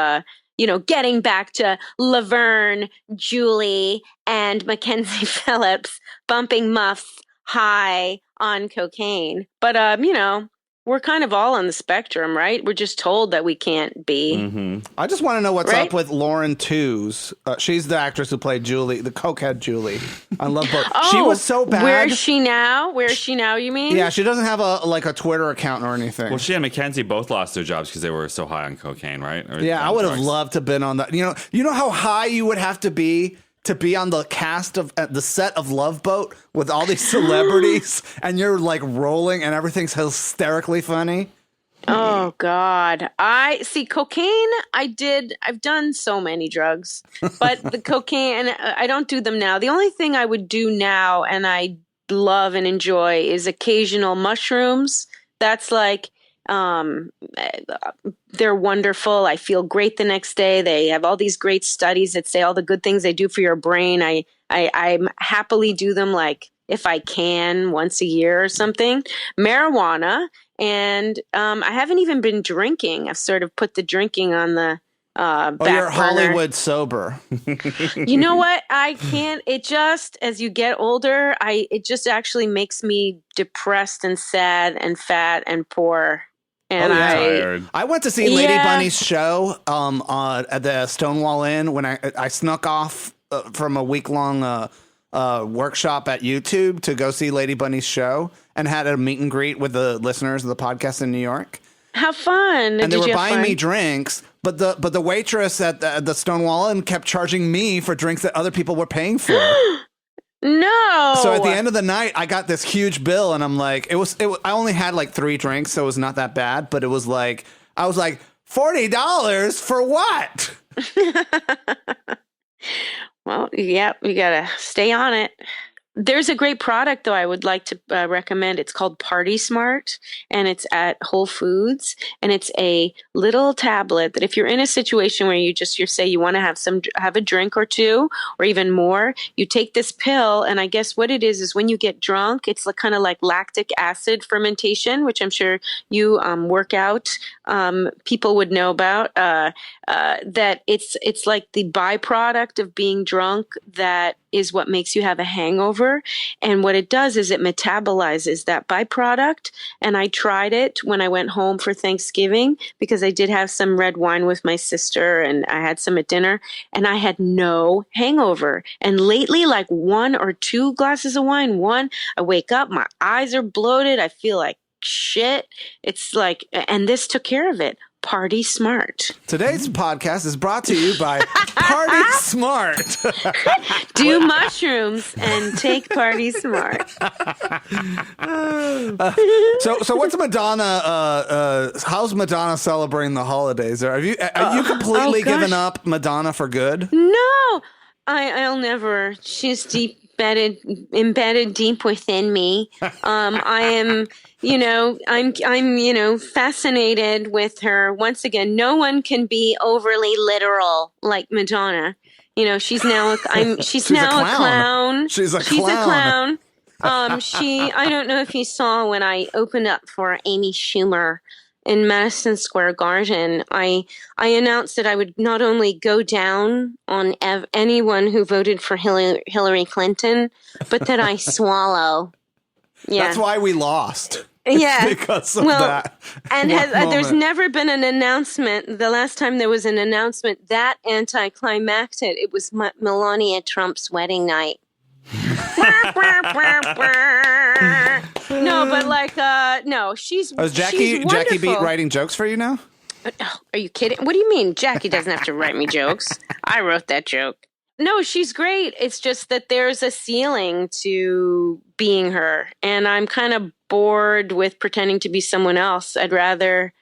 you know, getting back to Laverne, Julie, and Mackenzie Phillips bumping muff high on cocaine. But, you know, we're kind of all on the spectrum, right? We're just told that we can't be. I just want to know what's up with Lauren Tews. She's the actress who played Julie, the cokehead Julie. I love her. She was so bad. Where is she now? You mean? Yeah, she doesn't have a Twitter account or anything. Well, she and Mackenzie both lost their jobs because they were so high on cocaine, right? Yeah, I would have loved to have been on that. You know how high you would have to be on the cast of the set of Love Boat with all these celebrities and you're like rolling and everything's hysterically funny. Oh God. I see cocaine. I've done so many drugs, but the cocaine, and I don't do them now. The only thing I would do now, and I love and enjoy, is occasional mushrooms. That's like, they're wonderful. I feel great the next day. They have all these great studies that say all the good things they do for your brain. I happily do them, like if I can, once a year or something. Marijuana, and I haven't even been drinking. I've sort of put the drinking on the back you're burner. Hollywood sober. You know what? I can't. It just, as you get older, it just actually makes me depressed and sad and fat and poor. And I went to see Lady Bunny's show at the Stonewall Inn when I snuck off from a week-long workshop at YouTube to go see Lady Bunny's show and had a meet and greet with the listeners of the podcast in New York. How fun. And they were buying me drinks, but the waitress at the Stonewall Inn kept charging me for drinks that other people were paying for. No. So at the end of the night, I got this huge bill, and I'm like, I only had like 3 drinks, so it was not that bad. But it was like, I was like, $40 for what? Well, yeah, we gotta stay on it. There's a great product, though, I would like to recommend. It's called Party Smart, and it's at Whole Foods. And it's a little tablet that if you're in a situation where you say you want to have a drink or two or even more, you take this pill. And I guess what it is when you get drunk, it's kind of like lactic acid fermentation, which I'm sure you work out people would know about. That it's like the byproduct of being drunk that is what makes you have a hangover. And what it does is it metabolizes that byproduct. And I tried it when I went home for Thanksgiving because I did have some red wine with my sister and I had some at dinner and I had no hangover. And lately, like 1 or 2 glasses of wine, I wake up, my eyes are bloated. I feel like shit. It's like, and this took care of it. Party Smart. Today's podcast is brought to you by Party Smart. Do mushrooms and take Party Smart. So what's Madonna? How's Madonna celebrating the holidays? Are you completely given up Madonna for good? No, I'll never. She's embedded deep within me. I am, I'm fascinated with her. Once again, no one can be overly literal like Madonna. She's now a clown. She's a clown. She's a clown. I don't know if you saw when I opened up for Amy Schumer in Madison Square Garden, I announced that I would not only go down on anyone who voted for Hillary Clinton, but that I swallow. Yeah. That's why we lost. Yeah. It's because of that. And there's never been an announcement. The last time there was an announcement that anticlimactic, it was Melania Trump's wedding night. No, but like, no, she's. Oh, is Jackie Beat writing jokes for you now? Are you kidding? What do you mean? Jackie doesn't have to write me jokes. I wrote that joke. No, she's great. It's just that there's a ceiling to being her. And I'm kind of bored with pretending to be someone else. I'd rather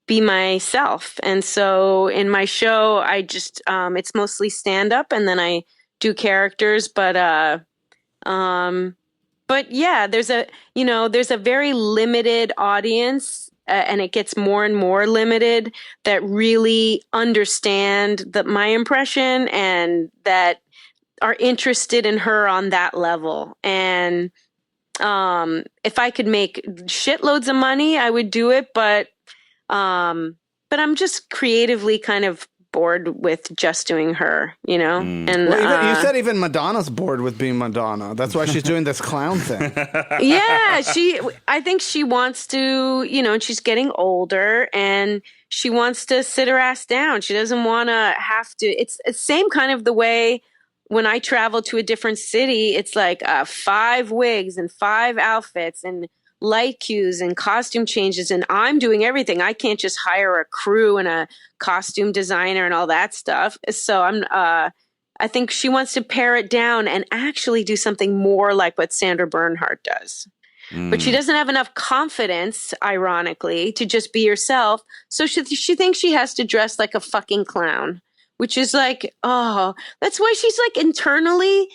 be myself. And so in my show, I just, it's mostly stand up and then I do characters. But yeah, there's a very limited audience. And it gets more and more limited that really understand my impression and that are interested in her on that level. And if I could make shitloads of money, I would do it. But I'm just creatively kind of bored with just doing her, you know? And you said even Madonna's bored with being Madonna. That's why she's doing this clown thing. Yeah, I think she wants to, and she's getting older and she wants to sit her ass down. She doesn't want to have to. It's the same kind of the way when I travel to a different city, it's like 5 wigs and 5 outfits and light cues and costume changes, and I'm doing everything. I can't just hire a crew and a costume designer and all that stuff. So I think she wants to pare it down and actually do something more like what Sandra Bernhard does. But she doesn't have enough confidence, ironically, to just be herself. So she thinks she has to dress like a fucking clown, which is like, oh, that's why she's like internally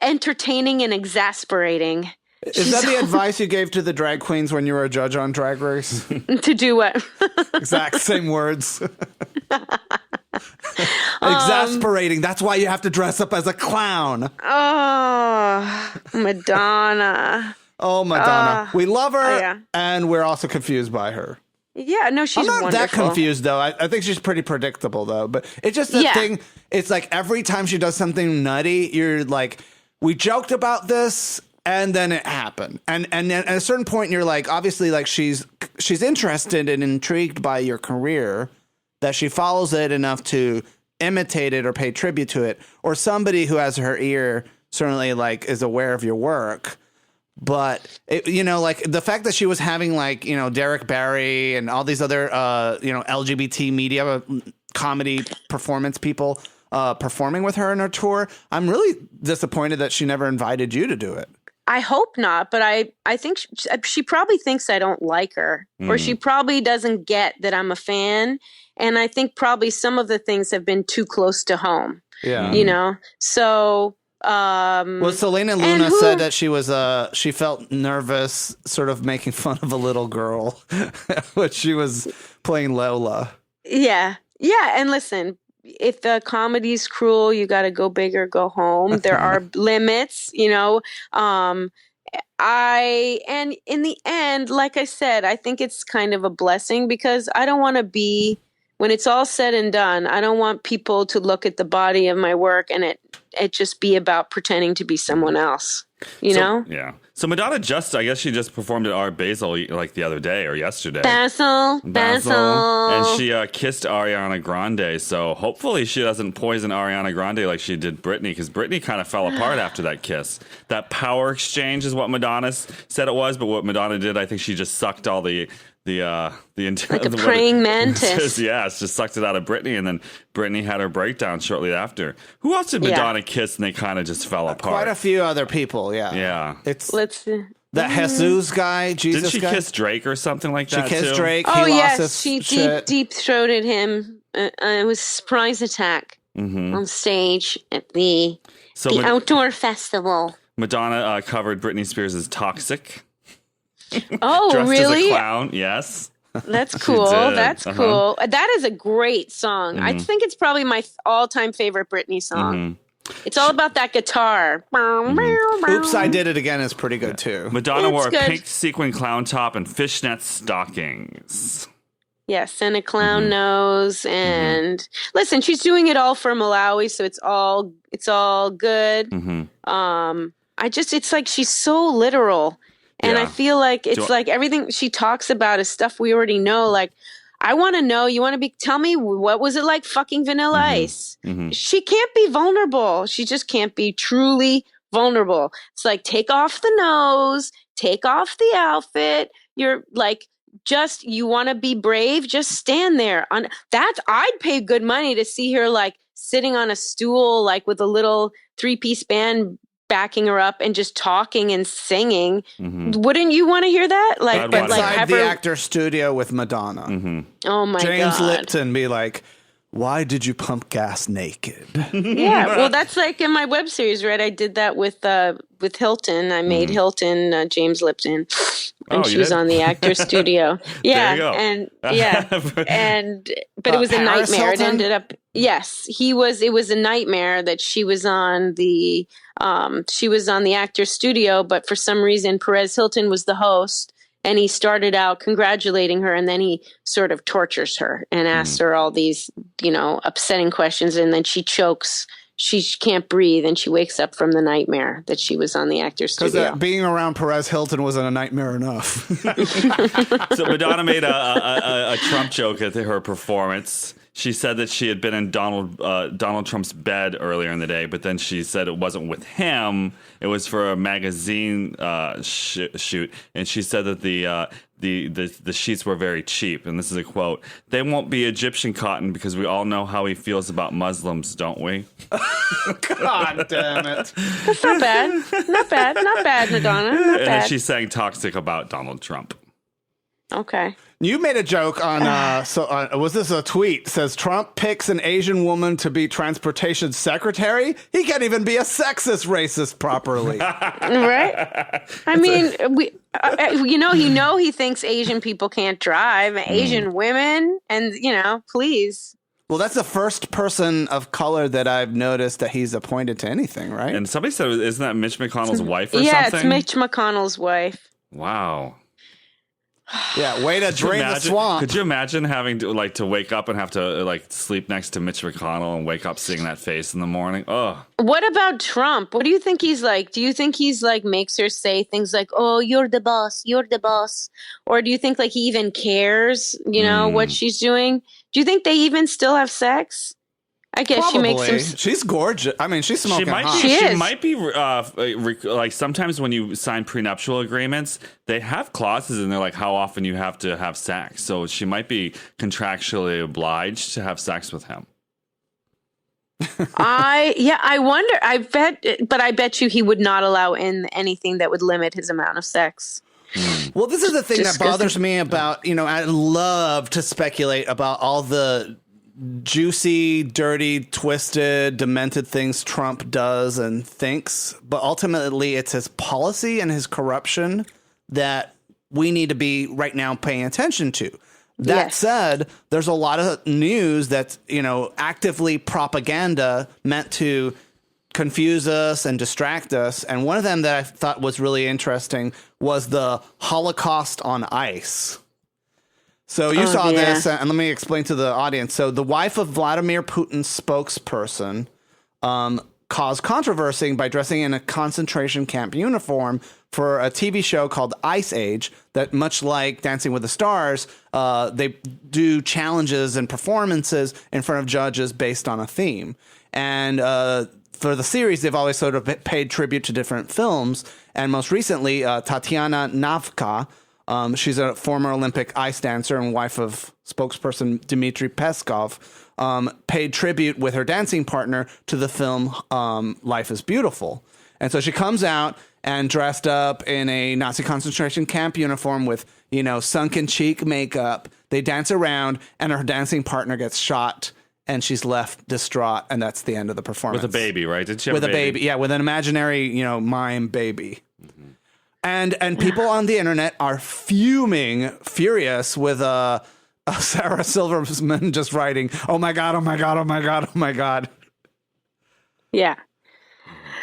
entertaining and exasperating. Is that the advice you gave to the drag queens when you were a judge on Drag Race? To do what? Exact same words. Exasperating. That's why you have to dress up as a clown. Oh, Madonna. Oh, Madonna. We love her, yeah. And we're also confused by her. Yeah, no, she's I'm not wonderful. that confused, though. I think she's pretty predictable, though. But it's just that thing. It's like every time she does something nutty, you're like, we joked about this, and then it happened. And then at a certain point, you're like, obviously, like she's interested and intrigued by your career, that she follows it enough to imitate it or pay tribute to it, or somebody who has her ear certainly like is aware of your work. But like the fact that she was having like, Derek Barry and all these other, LGBT media comedy performance people performing with her in her tour, I'm really disappointed that she never invited you to do it. I hope not, but I think she probably thinks I don't like her, or she probably doesn't get that I'm a fan. And I think probably some of the things have been too close to home. Yeah. So. Well, Selena Luna said that she felt nervous sort of making fun of a little girl when she was playing Lola. Yeah. Yeah. And listen, if the comedy's cruel, you got to go big or go home. There are limits, and in the end, like I said, I think it's kind of a blessing because I don't want to be, when it's all said and done, I don't want people to look at the body of my work and it just be about pretending to be someone else, you know? Yeah. So Madonna I guess she just performed at Art Basel like the other day or yesterday. Basil. And she kissed Ariana Grande. So hopefully she doesn't poison Ariana Grande like she did Britney, because Britney kind of fell apart after that kiss. That power exchange is what Madonna said it was, but what Madonna did, I think she just sucked all the like a praying mantis. Yeah, it's just sucked it out of Britney, and then Britney had her breakdown shortly after. Who else did Madonna kiss and they kind of just fell apart? Quite a few other people, yeah. Yeah. Let's see. That Jesus guy, Jesus Did she guy? kiss Drake or something like that? She kissed too? Drake. Oh, he yes. lost his She shit. deep throated him. It was a surprise attack on stage at the outdoor festival. Madonna covered Britney Spears' Toxic. Oh, Dressed really? as a clown, yes. That's cool. did. That's cool. That is a great song. I think it's probably my all-time favorite Britney song. It's all about that guitar. Oops, I Did It Again is pretty good, too. Madonna wore a good. pink sequin clown top and fishnet stockings. Yes, and a clown nose, and listen, she's doing it all for Malawi, so it's all good. It's like she's so literal, and I feel like it's like everything she talks about is stuff we already know. Like, I want to know. Tell me, what was it like fucking Vanilla Ice? She can't be vulnerable. She just can't be truly vulnerable. It's like, take off the nose, take off the outfit. You're like, you want to be brave, just stand there. On that, I'd pay good money to see her like sitting on a stool, like with a little 3-piece band backing her up and just talking and singing. Wouldn't you want to hear that? Like, but like inside the actor studio with Madonna. Oh my James God. Lipton be like, why did you pump gas naked? Yeah, well, that's like in my web series, right? I did that with Hilton. I made Hilton James Lipton, and she was on the actor studio. Yeah, and but it was a Paris nightmare. Hilton? It ended up. Yes, he was. It was a nightmare that she was on the actor studio, but for some reason, Perez Hilton was the host. And he started out congratulating her, and then he sort of tortures her and asks her all these, upsetting questions. And then she chokes. She can't breathe, and she wakes up from the nightmare that she was on the actor's studio. Because being around Perez Hilton wasn't a nightmare enough. So Madonna made a Trump joke at her performance. She said that she had been in Donald Trump's bed earlier in the day, but then she said it wasn't with him. It was for a magazine shoot, and she said that the sheets were very cheap. And this is a quote: "They won't be Egyptian cotton because we all know how he feels about Muslims, don't we?" God damn it! That's not bad. Not bad, Madonna. Not And bad. then she sang toxic about Donald Trump. Okay. You made a joke on, was this a tweet? Says Trump picks an Asian woman to be transportation secretary? He can't even be a sexist racist properly. Right? I mean, he thinks Asian people can't drive, Asian women, and, please. Well, that's the first person of color that I've noticed that he's appointed to anything, right? And somebody said, isn't that Mitch McConnell's wife or yeah, something? Yeah, it's Mitch McConnell's wife. Wow. Yeah, way to drain the swamp. Could you imagine having to wake up and have to sleep next to Mitch McConnell and wake up seeing that face in the morning? Oh. What about Trump? What do you think he's like? Do you think he's like makes her say things like, "Oh, you're the boss, or do you think like he even cares? What she's doing? Do you think they even still have sex? I guess Probably. She makes him. She's gorgeous. I mean, she's smoking hot. She might be like sometimes when you sign prenuptial agreements, they have clauses in there like how often you have to have sex. So she might be contractually obliged to have sex with him. I wonder. I bet you he would not allow in anything that would limit his amount of sex. Well, this is the thing that bothers me about, I love to speculate about all the juicy, dirty, twisted, demented things Trump does and thinks, but ultimately it's his policy and his corruption that we need to be right now paying attention to. That said, there's a lot of news that's, actively propaganda meant to confuse us and distract us. And one of them that I thought was really interesting was the Holocaust on ice. So you saw this, and let me explain to the audience. So the wife of Vladimir Putin's spokesperson caused controversy by dressing in a concentration camp uniform for a TV show called Ice Age that, much like Dancing with the Stars, they do challenges and performances in front of judges based on a theme. And for the series, they've always sort of paid tribute to different films. And most recently, Tatiana Navka, she's a former Olympic ice dancer and wife of spokesperson Dmitry Peskov, paid tribute with her dancing partner to the film Life is Beautiful. And so she comes out and dressed up in a Nazi concentration camp uniform with, sunken cheek makeup. They dance around and her dancing partner gets shot and she's left distraught. And that's the end of the performance. With a baby, right? Did she have with a baby? Yeah, with an imaginary, mime baby. And people on the internet are furious with Sarah Silverman just writing, "Oh my God, oh my God, oh my God, oh my God." Yeah.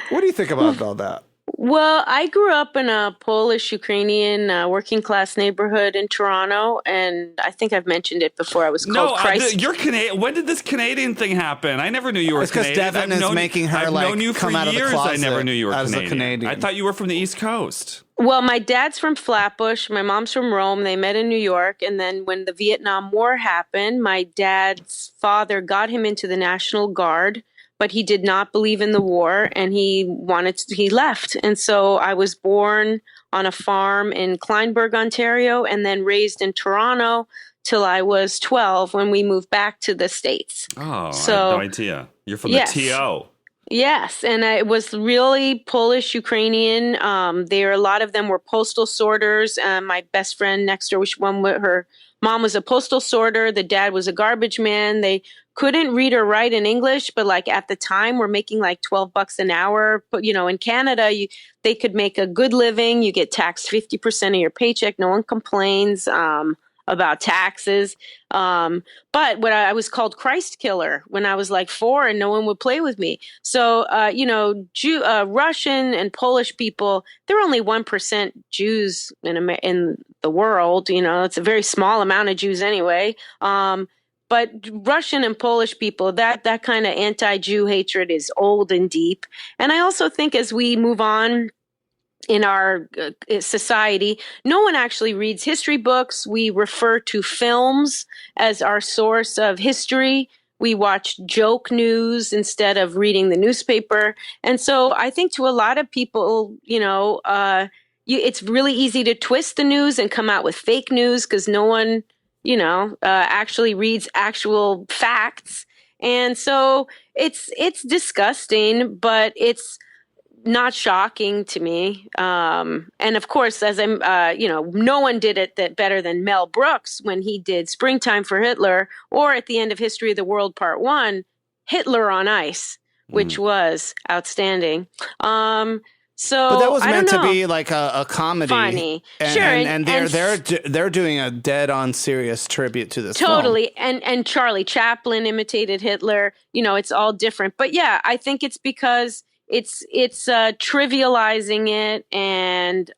What do you think about all that? Well, I grew up in a Polish Ukrainian working class neighborhood in Toronto, and I think I've mentioned it before. I was called No, Christ. you're Canadian. When did this Canadian thing happen? I never knew you were It's because Canadian. Devin is making her I've known you come for out of the years. closet I never knew you were as a Canadian. Canadian. I thought you were from the East Coast. Well, my dad's from Flatbush. My mom's from Rome. They met in New York. And then when the Vietnam War happened, my dad's father got him into the National Guard, but he did not believe in the war and he left. And so I was born on a farm in Kleinburg, Ontario, and then raised in Toronto till I was 12 when we moved back to the States. Oh, So, I had no idea. You're from yes. the TO. Yes, and it was really Polish, Ukrainian. A lot of them were postal sorters. My best friend next door, her mom was a postal sorter. The dad was a garbage man. They couldn't read or write in English, but like at the time, we're making like $12 an hour. But in Canada, they could make a good living. You get taxed 50% of your paycheck. No one complains about taxes. But when I was called Christ killer when I was like 4 and no one would play with me. So, Russian and Polish people, they're only 1% Jews in the world. It's a very small amount of Jews anyway. But Russian and Polish people, that kind of anti-Jew hatred is old and deep. And I also think as we move on in our society, no one actually reads history books. We refer to films as our source of history. We watch joke news instead of reading the newspaper. And so I think to a lot of people, it's really easy to twist the news and come out with fake news because no one, actually reads actual facts. And so it's disgusting, but it's not shocking to me. And of course, as I'm, no one did it better than Mel Brooks when he did Springtime for Hitler, or at the end of History of the World Part 1, Hitler on Ice, which was outstanding. But that was meant to be like a comedy. Funny. Sure. And they're doing a dead on serious tribute to this totally. film. And Charlie Chaplin imitated Hitler. It's all different. But yeah, I think it's because it's trivializing it, and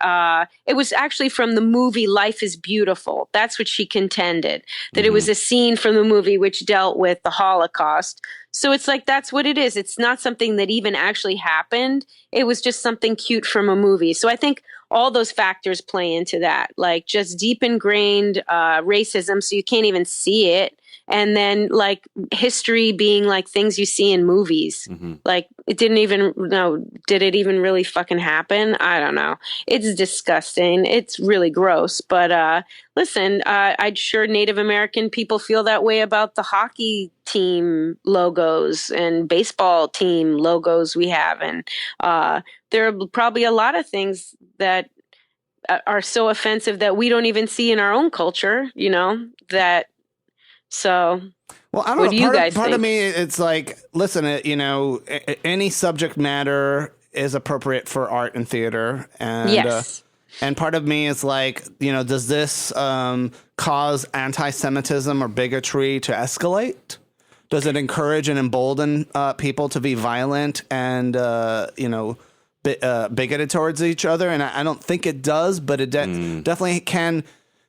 it was actually from the movie Life is Beautiful. That's what she contended, that it was a scene from the movie which dealt with the Holocaust. So it's like, that's what it is. It's not something that even actually happened. It was just something cute from a movie. So I think all those factors play into that, like just deep ingrained racism, so you can't even see it. And then like history being like things you see in movies. Like did it even really fucking happen? I don't know. It's disgusting. It's really gross. But listen, I'm sure Native American people feel that way about the hockey team logos and baseball team logos we have. And there are probably a lot of things that are so offensive that we don't even see in our own culture, that. So, well, I don't know. Part of me, it's like, listen, any subject matter is appropriate for art and theater, and yes. And part of me is like, does this cause anti-Semitism or bigotry to escalate? Does it encourage and embolden people to be violent and bigoted towards each other? And I don't think it does, but it definitely can.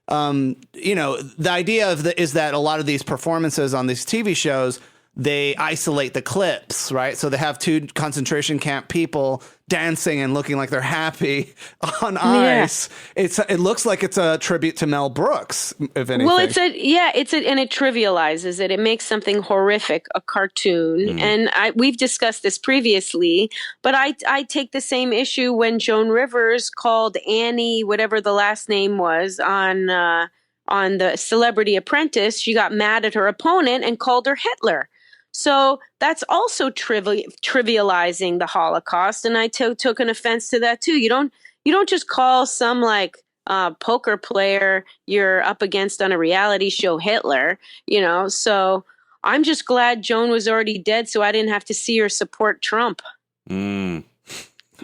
The idea is that a lot of these performances on these TV shows, they isolate the clips, right? So they have 2 concentration camp people dancing and looking like they're happy on ice. It looks like it's a tribute to Mel Brooks, if anything. Well, and it trivializes it. It makes something horrific a cartoon. And we've discussed this previously, but I take the same issue when Joan Rivers called Annie, whatever the last name was, on the Celebrity Apprentice. She got mad at her opponent and called her Hitler. So that's also trivializing the Holocaust, and I took an offense to that too. You don't just call some like poker player you're up against on a reality show Hitler, So I'm just glad Joan was already dead, so I didn't have to see her support Trump.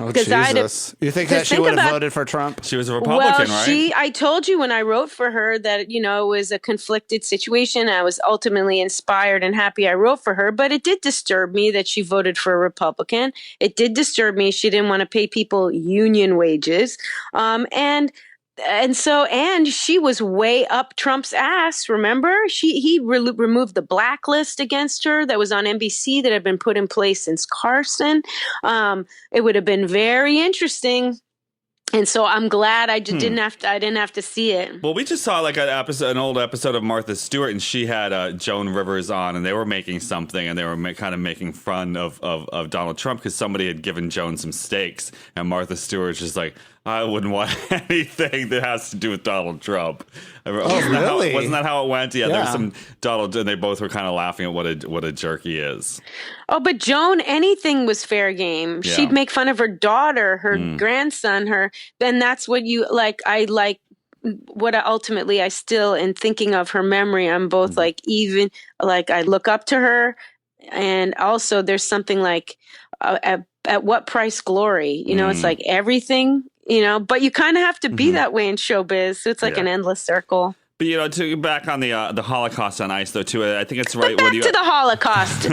Oh, 'Cause Jesus. You think that she think would have about- voted for Trump? She was a Republican, right? I told you when I wrote for her that, you know, it was a conflicted situation. I was ultimately inspired and happy I wrote for her, but it did disturb me that she voted for a Republican. It did disturb me. She didn't want to pay people union wages. And she was way up Trump's ass. Remember, he removed the blacklist against her that was on NBC that had been put in place since Carson. It would have been very interesting. And so I'm glad I didn't have to see it. Well, we just saw like an old episode of Martha Stewart, and she had Joan Rivers on, and they were making something, and they were kind of making fun of Donald Trump because somebody had given Joan some steaks, and Martha Stewart's just like, I wouldn't want anything that has to do with Donald Trump. Really? Wasn't that how it went? Yeah, there was some Donald, and they both were kind of laughing at what a jerk he is. Oh, but Joan, anything was fair game. Yeah. She'd make fun of her daughter, her grandson, then that's what you like. I like what ultimately I still, in thinking of her memory, I'm both like, even like I look up to her. And also there's something like at what price glory, you know, it's like everything, you know, but you kind of have to be that way in showbiz. So it's like an endless circle. But, you know, to back on the Holocaust on ice, though, too, I think it's right. But back to the Holocaust.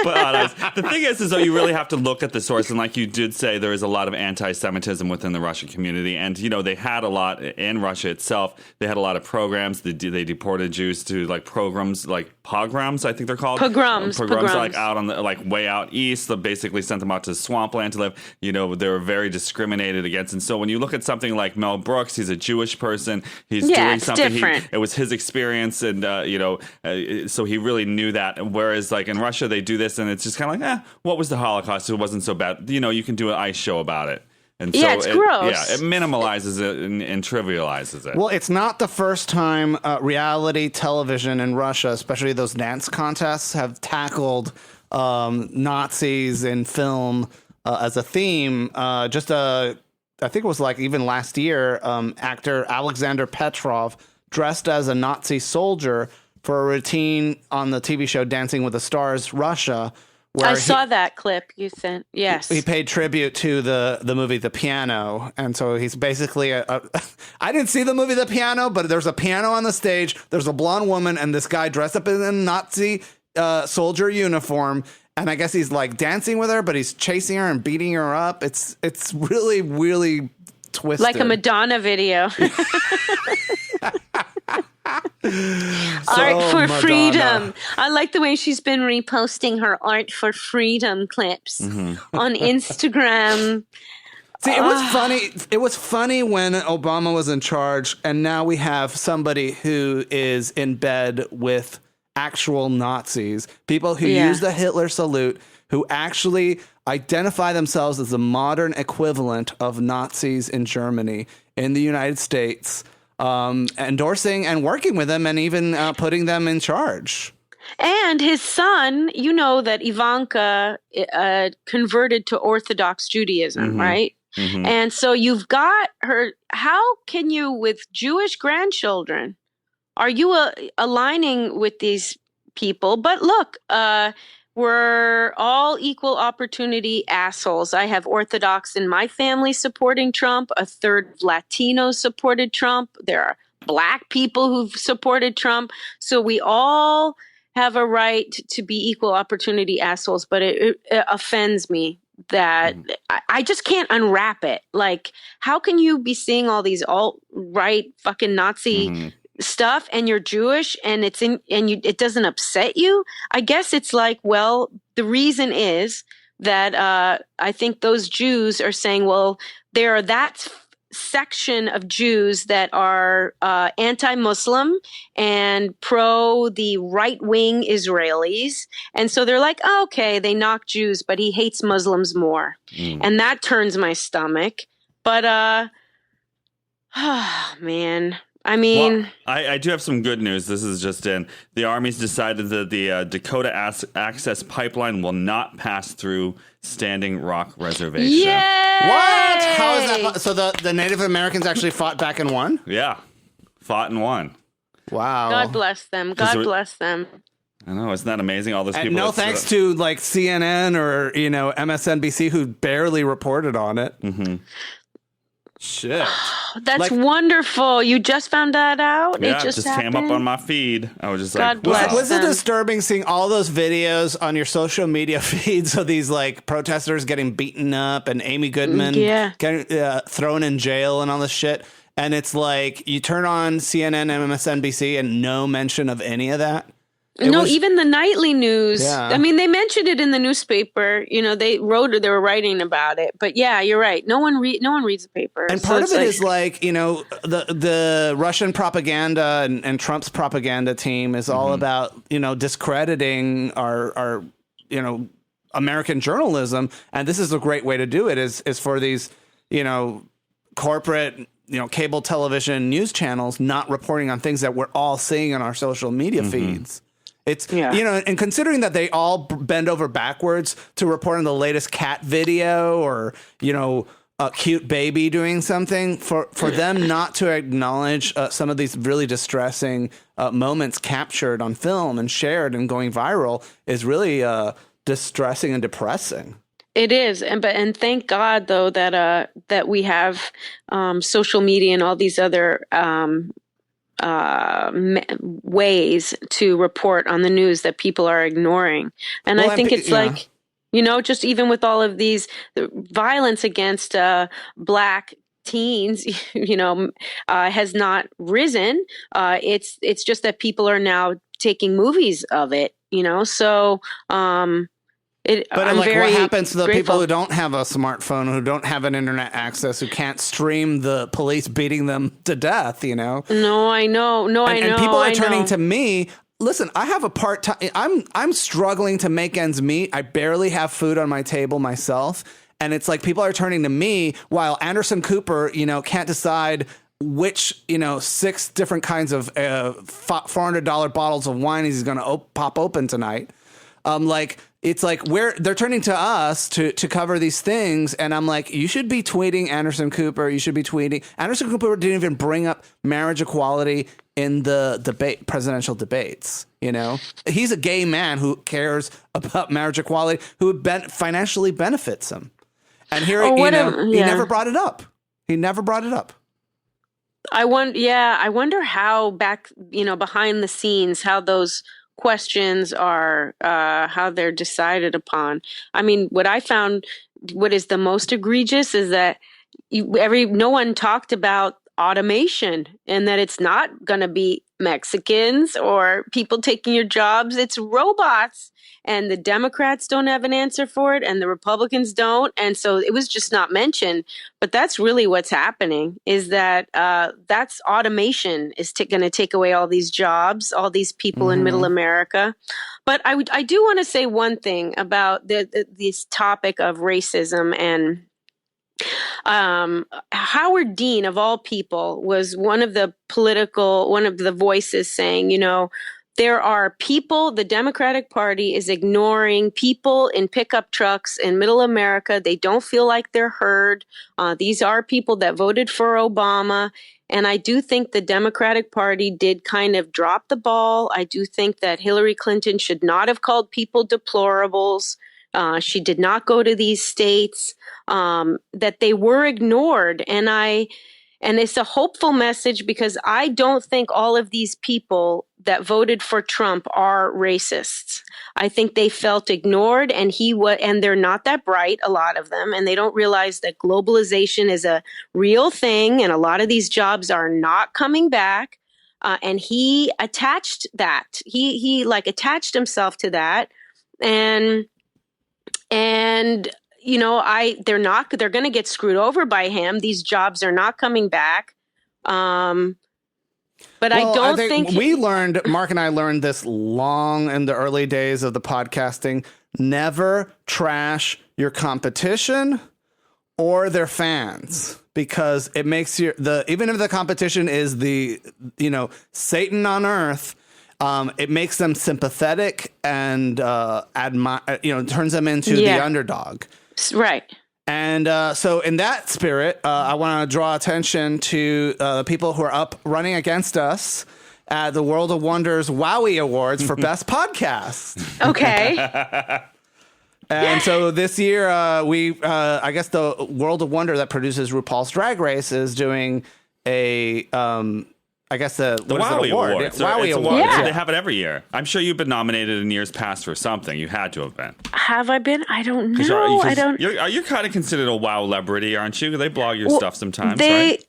But on ice. The thing is though, you really have to look at the source. And like you did say, there is a lot of anti-Semitism within the Russian community. And, you know, they had a lot in Russia itself. They had a lot of programs. They deported Jews to like programs, like pogroms, I think they're called. Pogroms. Like out on the, like way out east. They basically sent them out to swampland to live. You know, they were very discriminated against. And so when you look at something like Mel Brooks, he's a Jewish person. He's doing something. It was his experience, and so he really knew that. Whereas, like in Russia, they do this, and it's just kind of like, what was the Holocaust? It wasn't so bad. You know, you can do an ice show about it. And so it's gross. Yeah, it minimalizes it and trivializes it. Well, it's not the first time reality television in Russia, especially those dance contests, have tackled Nazis in film as a theme. I think it was like even last year, actor Alexander Petrov dressed as a Nazi soldier for a routine on the TV show Dancing with the Stars Russia. Where I saw that clip you sent. Yes. He paid tribute to the movie The Piano. And so he's basically I didn't see the movie The Piano, but there's a piano on the stage. There's a blonde woman and this guy dressed up in a Nazi soldier uniform. And I guess he's like dancing with her, but he's chasing her and beating her up. It's really, really twisted. Like a Madonna video. Art for Madonna. Freedom. I like the way she's been reposting her Art for Freedom clips on Instagram. See, it was funny. It was funny when Obama was in charge, and now we have somebody who is in bed with actual Nazis, people who use the Hitler salute, who actually identify themselves as the modern equivalent of Nazis in Germany, in the United States, endorsing and working with them and even putting them in charge. And his son, you know that Ivanka converted to Orthodox Judaism, right? Mm-hmm. And so you've got her. How can you, with Jewish grandchildren, are you aligning with these people? But look, we're all equal opportunity assholes. I have Orthodox in my family supporting Trump. A third of Latinos supported Trump. There are Black people who've supported Trump. So we all have a right to be equal opportunity assholes. But it offends me that I just can't unwrap it. Like, how can you be seeing all these alt-right fucking Nazi stuff and you're Jewish and it doesn't upset you? I guess it's like, well, the reason is that I think those Jews are saying, well, there are that section of Jews that are anti-Muslim and pro the right-wing Israelis. And so they're like, oh, okay, they knock Jews, but he hates Muslims more. And that turns my stomach. But, man, I mean... Well, I do have some good news. This is just in. The Army's decided that the Dakota Access Pipeline will not pass through Standing Rock Reservation. Yay! What? How is that? So the Native Americans actually fought back and won? Yeah. Fought and won. Wow. God bless them. God bless them. I know, isn't that amazing? All those And people. no thanks to like CNN or MSNBC who barely reported on it. Mm-hmm. Shit. That's wonderful. You just found that out? Yeah, It just came up happened? on my feed. I was just God like, bless. wow. Was it them. disturbing seeing all those videos on your social media feeds of these like protesters getting beaten up and Amy Goodman getting thrown in jail and all this shit? And it's like you turn on CNN and MSNBC and no mention of any of that. Even the nightly news. Yeah. I mean, they mentioned it in the newspaper. They were writing about it. But yeah, you're right. No one reads the paper. And part of it is like, the Russian propaganda and Trump's propaganda team is all about, discrediting our American journalism. And this is a great way to do it is for these, corporate, cable television news channels not reporting on things that we're all seeing on our social media feeds. It's, and considering that they all bend over backwards to report on the latest cat video or, a cute baby doing something, for them not to acknowledge some of these really distressing moments captured on film and shared and going viral is really distressing and depressing. It is, and thank God though that we have social media and all these other ways to report on the news that people are ignoring. And I think it's like, just even with all of these violence against Black teens, has not risen. It's just that people are now taking movies of it, so. What happens to the people who don't have a smartphone, who don't have an internet access, who can't stream the police beating them to death, No, I know. And people are turning to me. Listen, I have a part-time. I'm struggling to make ends meet. I barely have food on my table myself. And it's like people are turning to me while Anderson Cooper, can't decide which, 6 different kinds of $400 bottles of wine he's going to pop open tonight. It's like they're turning to us to cover these things. And I'm like, you should be tweeting Anderson Cooper. You should be tweeting. Anderson Cooper didn't even bring up marriage equality in the presidential debates. He's a gay man who cares about marriage equality, who financially benefits him. And here, he never brought it up. He never brought it up. I wonder how back, behind the scenes, how those questions are, how they're decided upon. I mean, what I found, what is the most egregious is that no one talked about automation and that it's not going to be Mexicans or people taking your jobs. It's robots. And the Democrats don't have an answer for it and the Republicans don't. And so it was just not mentioned. But that's really what's happening is that that's automation is going to take away all these jobs, all these people in middle America. But I do want to say one thing about this topic of racism and Howard Dean, of all people, was one of the voices saying, there are people, the Democratic Party is ignoring people in pickup trucks in middle America. They don't feel like they're heard. These are people that voted for Obama. And I do think the Democratic Party did kind of drop the ball. I do think that Hillary Clinton should not have called people deplorables. She did not go to these states, that they were ignored. And it's a hopeful message because I don't think all of these people that voted for Trump are racists. I think they felt ignored and they're not that bright, a lot of them, and they don't realize that globalization is a real thing and a lot of these jobs are not coming back. And he attached that. He attached himself to that. And they're going to get screwed over by him. These jobs are not coming back. But I don't think Mark and I learned this long in the early days of the podcasting. Never trash your competition or their fans, because it makes even if the competition is Satan on earth, it makes them sympathetic and turns them into the underdog. Right. And so in that spirit, I want to draw attention to the people who are up running against us at the World of Wonders Wowie Awards for Best Podcast. Okay. And so this year, I guess the World of Wonder that produces RuPaul's Drag Race is doing a, I guess the Wowie Award. Wowie Award. Yeah. They have it every year. I'm sure you've been nominated in years past for something. You had to have been. Have I been? I don't know. I don't. You're kind of considered a wow celebrity, aren't you? They blog your stuff sometimes, right?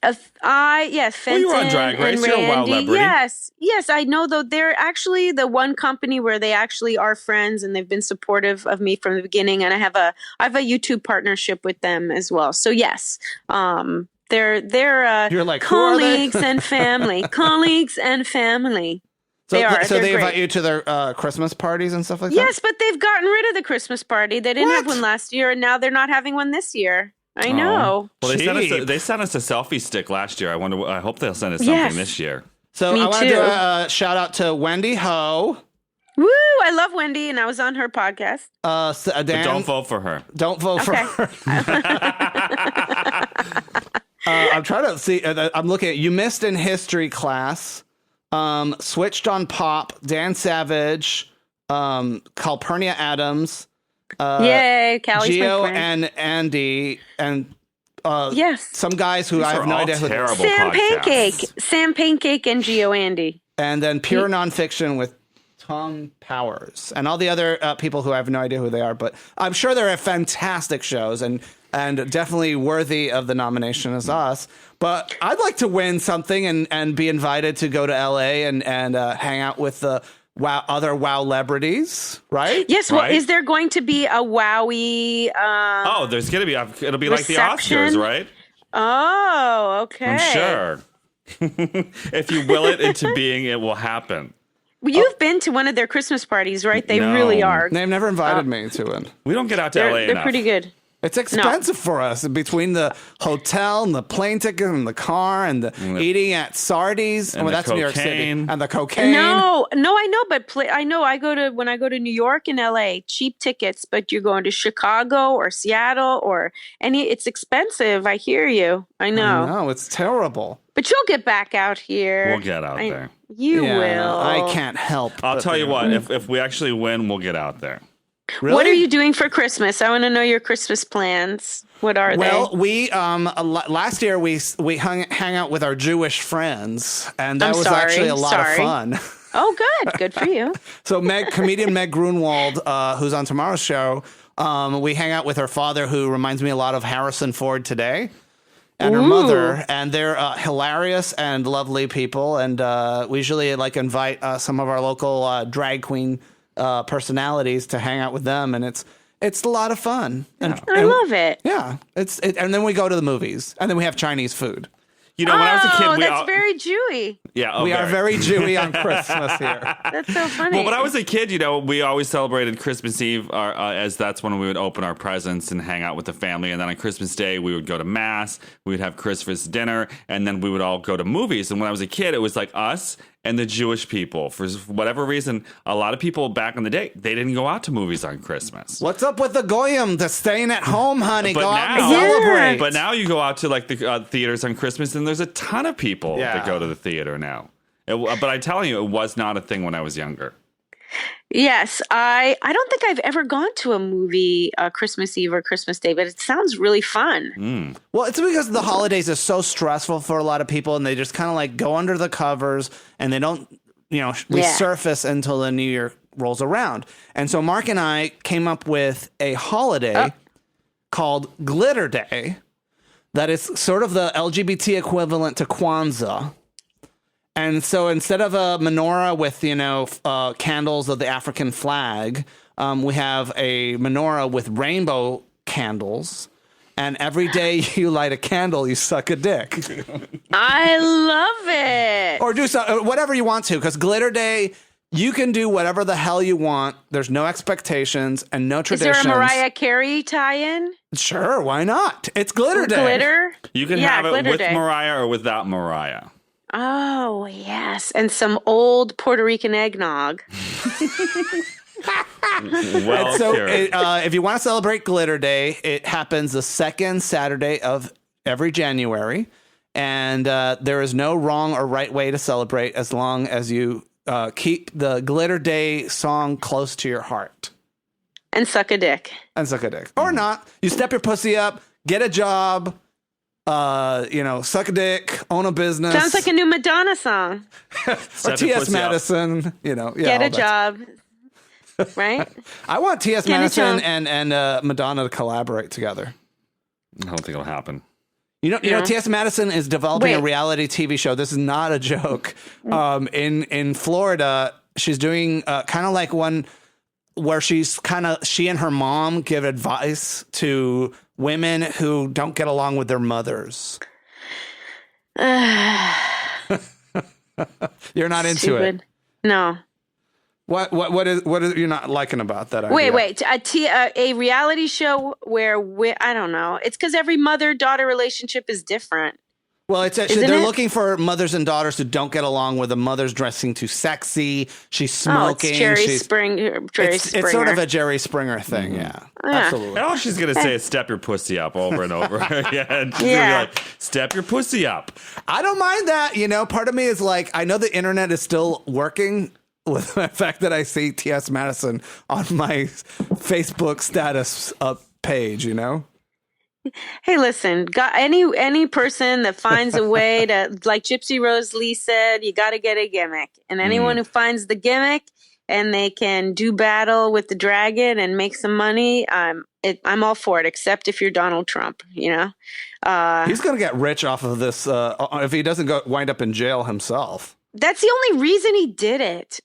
Fenton you were on Drag Race. and You're a wow Randy. celebrity. Yes, I know. Though they're actually the one company where they actually are friends, and they've been supportive of me from the beginning. And I have a YouTube partnership with them as well. So yes, they're You're like, colleagues and family, colleagues and family. So They are. So they They're invite great. you to their Christmas parties and stuff like that? Yes, but they've gotten rid of the Christmas party. They didn't have What? one last year, and now they're not having one this year. I know. Well, Cheap. they sent us a selfie stick last year. I hope they'll send us something Yes. this year. So Me I want to too. do a shout out to Wendy Ho. Woo! I love Wendy, and I was on her podcast. But Dan, don't vote for her. Don't vote for Okay. her. I'm trying to see. I'm looking at You Missed in History class. Switched on Pop. Dan Savage. Calpurnia Adams. Yay, Callie's my Gio friend. and Andy. And Yes. some guys who These I are have no all idea who. terrible Sam podcasts. Pancake, and Gio Andy. And then Pure Nonfiction with Tom Powers and all the other people who I have no idea who they are, but I'm sure they're fantastic shows and definitely worthy of the nomination as us. But I'd like to win something and be invited to go to LA and hang out with the other wow celebrities, right? Yes. Well, Right. is there going to be a Wowie? Oh, there's gonna be. It'll be like the Reception? Oscars, right? Oh, okay. I'm sure. If you will it into being, it will happen. Well, you've been to one of their Christmas parties, right? They No. really are. They've never invited me to it. We don't get out to LA They're enough. pretty good. It's expensive for us between the hotel and the plane ticket and the car and the eating at Sardi's. And the that's New York City. cocaine. And the cocaine. No, I know, but I know when I go to New York and LA, cheap tickets, but you're going to Chicago or Seattle or it's expensive. I hear you. I know. No, it's terrible. But you'll get back out here. We'll get out there. You Yeah, will. I can't help. I'll but tell you be- what. If we actually win, we'll get out there. Really? What are you doing for Christmas? I want to know your Christmas plans. What are Well, they? we last year we hung out with our Jewish friends, and that I'm was sorry, actually a lot of sorry. fun. Oh, good. Good for you. So comedian Meg Grunwald, who's on tomorrow's show, we hang out with her father, who reminds me a lot of Harrison Ford today, and her Ooh. mother, and they're hilarious and lovely people. And we usually invite some of our local drag queen personalities to hang out with them, and it's a lot of fun. And, I love it. yeah, and then we go to the movies, and then we have Chinese food. You know, when I was a kid, Oh, that's very Jewy. We are very Jewy on Christmas here. That's so funny. Well, when I was a kid, we always celebrated Christmas Eve as that's when we would open our presents and hang out with the family. And then on Christmas Day, we would go to Mass, we would have Christmas dinner, and then we would all go to movies. And when I was a kid, it was like us and the Jewish people. For whatever reason, a lot of people back in the day, they didn't go out to movies on Christmas. What's up with the goyim? They're staying at home, honey. But Go out and now- celebrate. But now you go out to the theaters on Christmas, and there's a ton of people Yeah. that go to the theater now. But I'm telling you, it was not a thing when I was younger. Yes, I don't think I've ever gone to a movie Christmas Eve or Christmas Day, but it sounds really fun. Well, it's because the holidays are so stressful for a lot of people, and they just kind of go under the covers, and they don't, resurface until the new year rolls around. And so Mark and I came up with a holiday called Glitter Day that is sort of the LGBT equivalent to Kwanzaa. And so instead of a menorah with, candles of the African flag, we have a menorah with rainbow candles. And every day you light a candle, you suck a dick. I love it. Or do whatever you want to, because Glitter Day, you can do whatever the hell you want. There's no expectations and no Is traditions. there a Mariah Carey tie-in? Sure, why not? It's Glitter Day. Glitter? You can Yeah, have it Glitter with Day. Mariah or without Mariah. Oh, yes. And some old Puerto Rican eggnog. Well, So Karen. if you want to celebrate Glitter Day, it happens the second Saturday of every January. And there is no wrong or right way to celebrate as long as you keep the Glitter Day song close to your heart. And suck a dick. Or not. You step your pussy up, get a job, suck a dick, own a business. Sounds like a new Madonna song. Or T.S. Madison, Get a job. Right? I want T.S. Madison and Madonna to collaborate together. I don't think it'll happen. You know, T.S. Madison is developing a reality TV show. This is not a joke. In Florida, she's doing kind of like one where she and her mom give advice to women who don't get along with their mothers. You're not into it. No. What is you're not liking about that idea? Wait. A reality show where I don't know. It's because every mother-daughter relationship is different. Well, they're looking for mothers and daughters who don't get along with the mother's dressing too sexy. She's smoking. It's Jerry Springer. It's sort of a Jerry Springer thing. Yeah, absolutely. And all she's going to say is step your pussy up over and over again. She's Yeah. gonna be like, step your pussy up. I don't mind that. Part of me is like, I know the internet is still working with the fact that I see T.S. Madison on my Facebook status page, Hey, listen, any person that finds a way to, like Gypsy Rose Lee said, you got to get a gimmick. And anyone who finds the gimmick and they can do battle with the dragon and make some money, I'm all for it, except if you're Donald Trump, He's going to get rich off of this if he doesn't wind up in jail himself. That's the only reason he did it.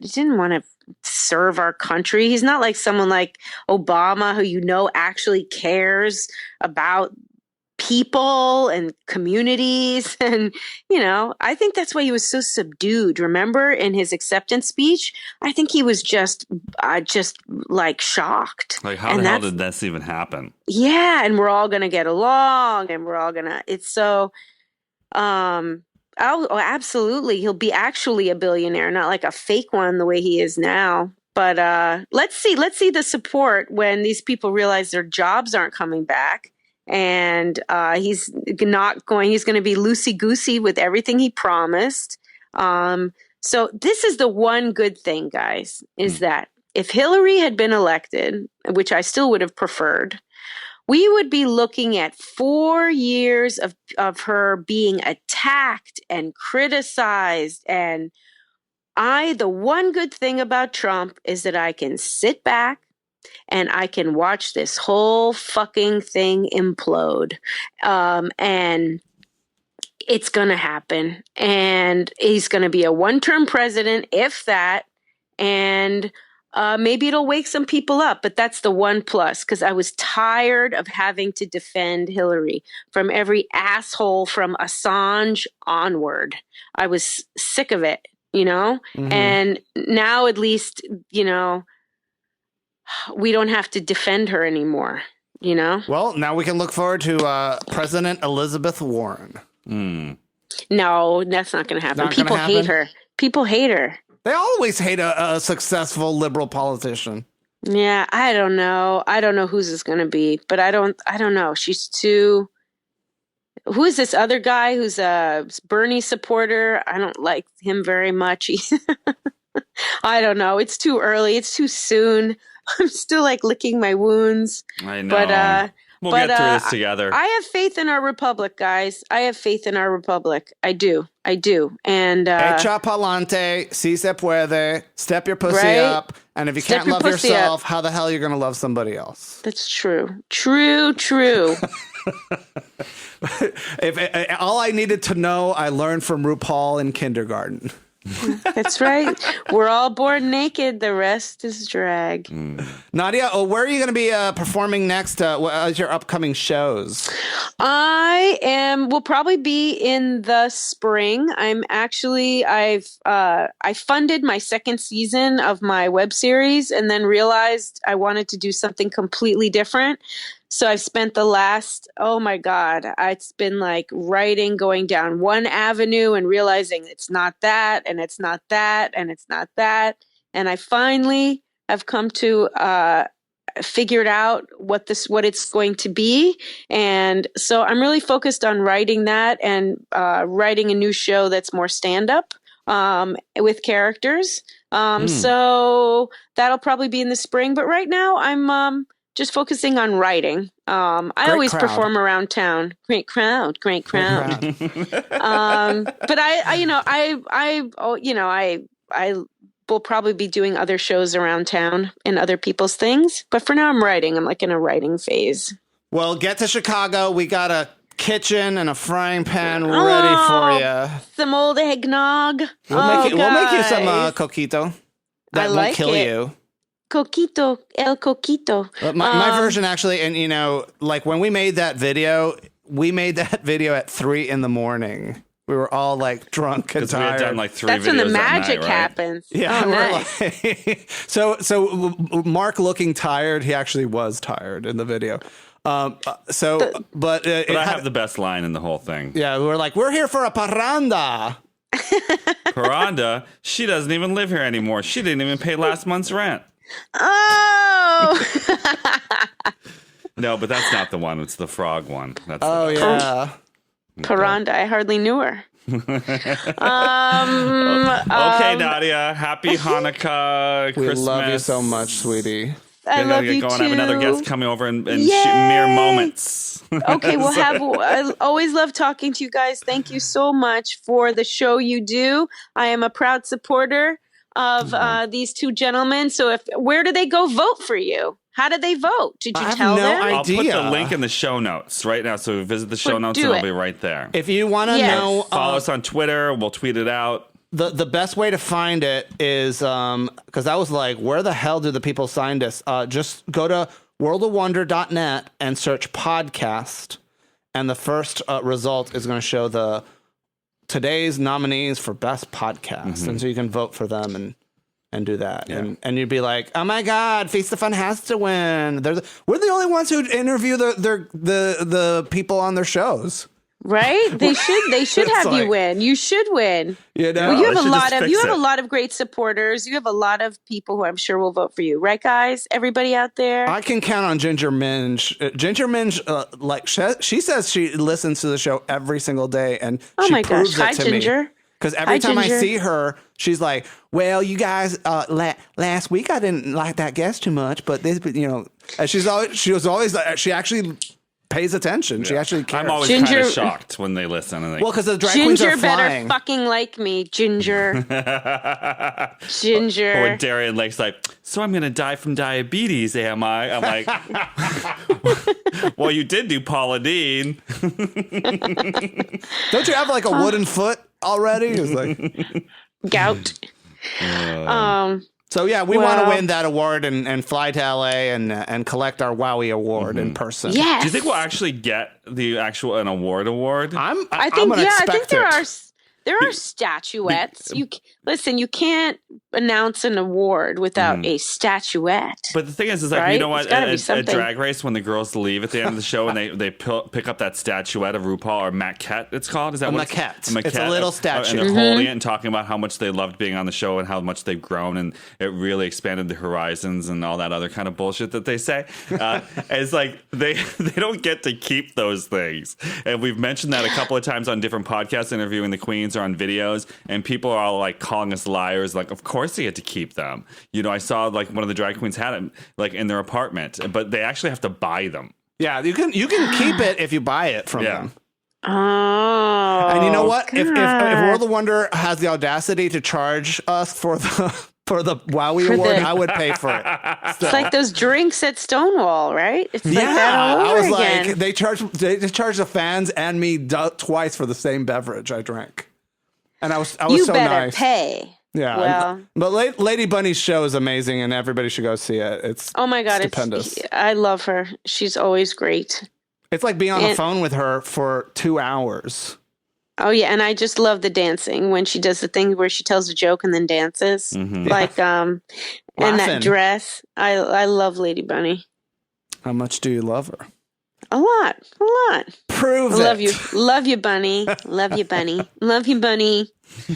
He didn't want to serve our country. He's not like someone like Obama who actually cares about people and communities. And, I think that's why he was so subdued. Remember in his acceptance speech, I think he was just like shocked. Like, how the hell did this even happen? Yeah. And we're all going to get along and it's so, Oh, absolutely. He'll be actually a billionaire, not like a fake one the way he is now. But let's see the support when these people realize their jobs aren't coming back. And he's going to be loosey-goosey with everything he promised. So this is the one good thing, guys, is that if Hillary had been elected, which I still would have preferred, we would be looking at 4 years of her being attacked and criticized. And the one good thing about Trump is that I can sit back and I can watch this whole fucking thing implode. And it's going to happen. And he's going to be a one-term president, if that. And maybe it'll wake some people up, but that's the one plus, because I was tired of having to defend Hillary from every asshole from Assange onward. I was sick of it, Mm-hmm. And now at least, we don't have to defend her anymore, Well, now we can look forward to President Elizabeth Warren. No, that's not going to happen. People hate her. People hate her. They always hate a successful liberal politician. Yeah, I don't know. I don't know who's it's going to be, but I don't know. She's too. Who is this other guy who's a Bernie supporter? I don't like him very much. I don't know. It's too early. It's too soon. I'm still like licking my wounds. I know. But we'll get through this together. I have faith in our republic, guys. I have faith in our republic. I do. And echa pa'lante, si se puede, step your pussy up. And if you can't love yourself, how the hell are you going to love somebody else? That's true. True. If all I needed to know, I learned from RuPaul in kindergarten. That's right. We're all born naked. The rest is drag. Nadia, where are you going to be performing next? What are your upcoming shows? Will probably be in the spring. I funded my second season of my web series and then realized I wanted to do something completely different. So I've spent the last, it's been like writing, going down one avenue and realizing it's not that, and it's not that, and it's not that. And I finally have come to figured out what it's going to be. And so I'm really focused on writing that and writing a new show that's more stand-up with characters. So that'll probably be in the spring. But right now I'm just focusing on writing. I always perform around town. Great crowd. But I will probably be doing other shows around town and other people's things. But for now, I'm writing. I'm like in a writing phase. Well, get to Chicago. We got a kitchen and a frying pan ready for you. Some old eggnog. We'll make you some coquito. That won't kill you. Coquito, el coquito. My version actually, and like when we made that video at 3 a.m. We were all like drunk and tired. We had done like 3 That's videos when the that magic night, right? happens. Yeah, nice. So Mark looking tired, he actually was tired in the video. But I have the best line in the whole thing. Yeah, we were like, we're here for a parranda. Parranda? She doesn't even live here anymore. She didn't even pay last month's rent. Oh. No, but that's not the one. It's the frog one. That's yeah. Parranda. I hardly knew her. Okay, Nadya. Happy Hanukkah. We Christmas. love you so much, sweetie. I love you too. I have another guest coming over in mere moments. Okay, I always love talking to you guys. Thank you so much for the show you do. I am a proud supporter of these two gentlemen. So where do they go vote for you? How did they vote? Did you tell them? I'll put the link in the show notes right now. So visit the show notes and it'll be right there. If you want to know, follow us on Twitter. We'll tweet it out. The best way to find it is because I was like, where the hell do the people sign this? Just go to worldofwonder.net and search podcast, and the first result is going to show today's nominees for best podcast, and so you can vote for them and do that, and you'd be like, oh my God, Feast of Fun has to win. We're the only ones who interview the people on their shows. Right? They should have you win. You should win. Well, you have a lot of great supporters. You have a lot of people who I'm sure will vote for you. Right, guys? Everybody out there? I can count on Ginger Minge. Ginger Minge, she says she listens to the show every single day, and she proves it to me. Because every time I see her, she's like, well, you guys, last week I didn't like that guest too much, but this, and she actually pays attention. She actually cares. I'm always kind of shocked when they listen. And because the drag queens are flying. Ginger better fucking like me, Ginger. Ginger. Or Darian Lake's like, so I'm going to die from diabetes, am I? I'm like, well, you did do Paula Deen. Don't you have like a wooden foot already? It's like gout. So yeah, we want to win that award and fly to LA and collect our Wowie award in person. Yes. Do you think we'll actually get an award? I think there are statuettes. You can't announce an award without a statuette. But the thing is like, right? You know what? At Drag Race, when the girls leave at the end of the show and they pick up that statuette of RuPaul, or maquette, it's called. Is that what maquette? It's a little statue. And they're holding it and talking about how much they loved being on the show and how much they've grown and it really expanded the horizons and all that other kind of bullshit that they say. It's like they don't get to keep those things. And we've mentioned that a couple of times on different podcasts interviewing the queens or on videos, and people are all like calling us liars. Like, of course they get to keep them. I saw like one of the drag queens had them like in their apartment, but they actually have to buy them. Yeah, you can keep it if you buy it from them. Oh, and you know what? If World of Wonder has the audacity to charge us for the Wowie award, I would pay for it. So. It's like those drinks at Stonewall, right? It's like that all over I was again. like, they charge the fans and me twice for the same beverage I drank, and I was you so better nice. Pay. Yeah, well, but Lady Bunny's show is amazing, and everybody should go see it. It's oh my God, stupendous. I love her. She's always great. It's like being on the phone with her for 2 hours. Oh yeah, and I just love the dancing when she does the thing where she tells a joke and then dances, like and that dress. I love Lady Bunny. How much do you love her? A lot. Prove it. Love you, Bunny. Love you, Bunny. Love you, Bunny.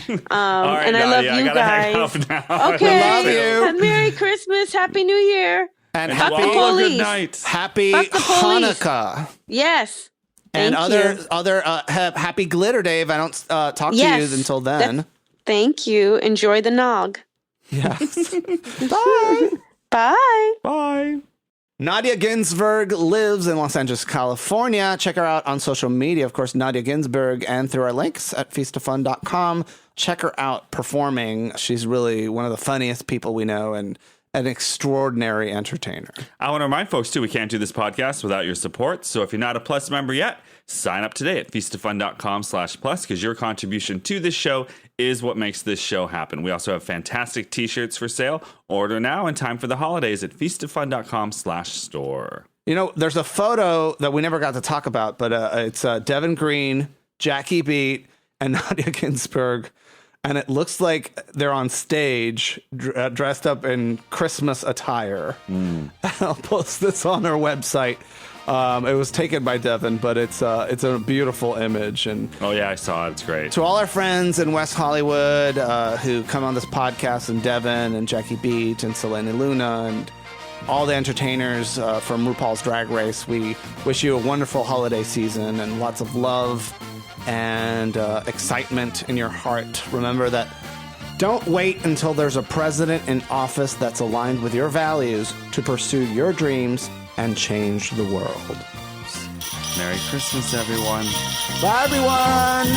Right, and I love you guys. Hang up now. Okay. Love you. Merry Christmas. Happy New Year. And And Fuck the you all a police. good night. happy Fuck the police. Hanukkah. Yes. And Thank other you. happy glitter day if I don't talk to Yes. you until then. Thank you. Enjoy the nog. Yes. Bye. Bye. Bye. Nadya Ginsburg lives in Los Angeles, California. Check her out on social media, of course, Nadya Ginsburg, and through our links at feastoffun.com. Check her out performing. She's really one of the funniest people we know and an extraordinary entertainer. I want to remind folks, too, we can't do this podcast without your support. So if you're not a Plus member yet, sign up today at feastoffun.com/plus because your contribution to this show is what makes this show happen. We also have fantastic t-shirts for sale. Order now in time for the holidays at feastoffun.com/store. You know, there's a photo that we never got to talk about, but it's Devin Green, Jackie Beat, and Nadya Ginsburg. And it looks like they're on stage dressed up in Christmas attire. I'll post this on our website. It was taken by Devin, but it's a beautiful image. And Oh, yeah, I saw it. It's great. to all our friends in West Hollywood who come on this podcast, and Devin and Jackie Beat and Selena Luna and all the entertainers from RuPaul's Drag Race, we wish you a wonderful holiday season and lots of love and excitement in your heart. Remember that don't wait until there's a president in office that's aligned with your values to pursue your dreams and change the world. Merry Christmas, everyone. Bye, everyone!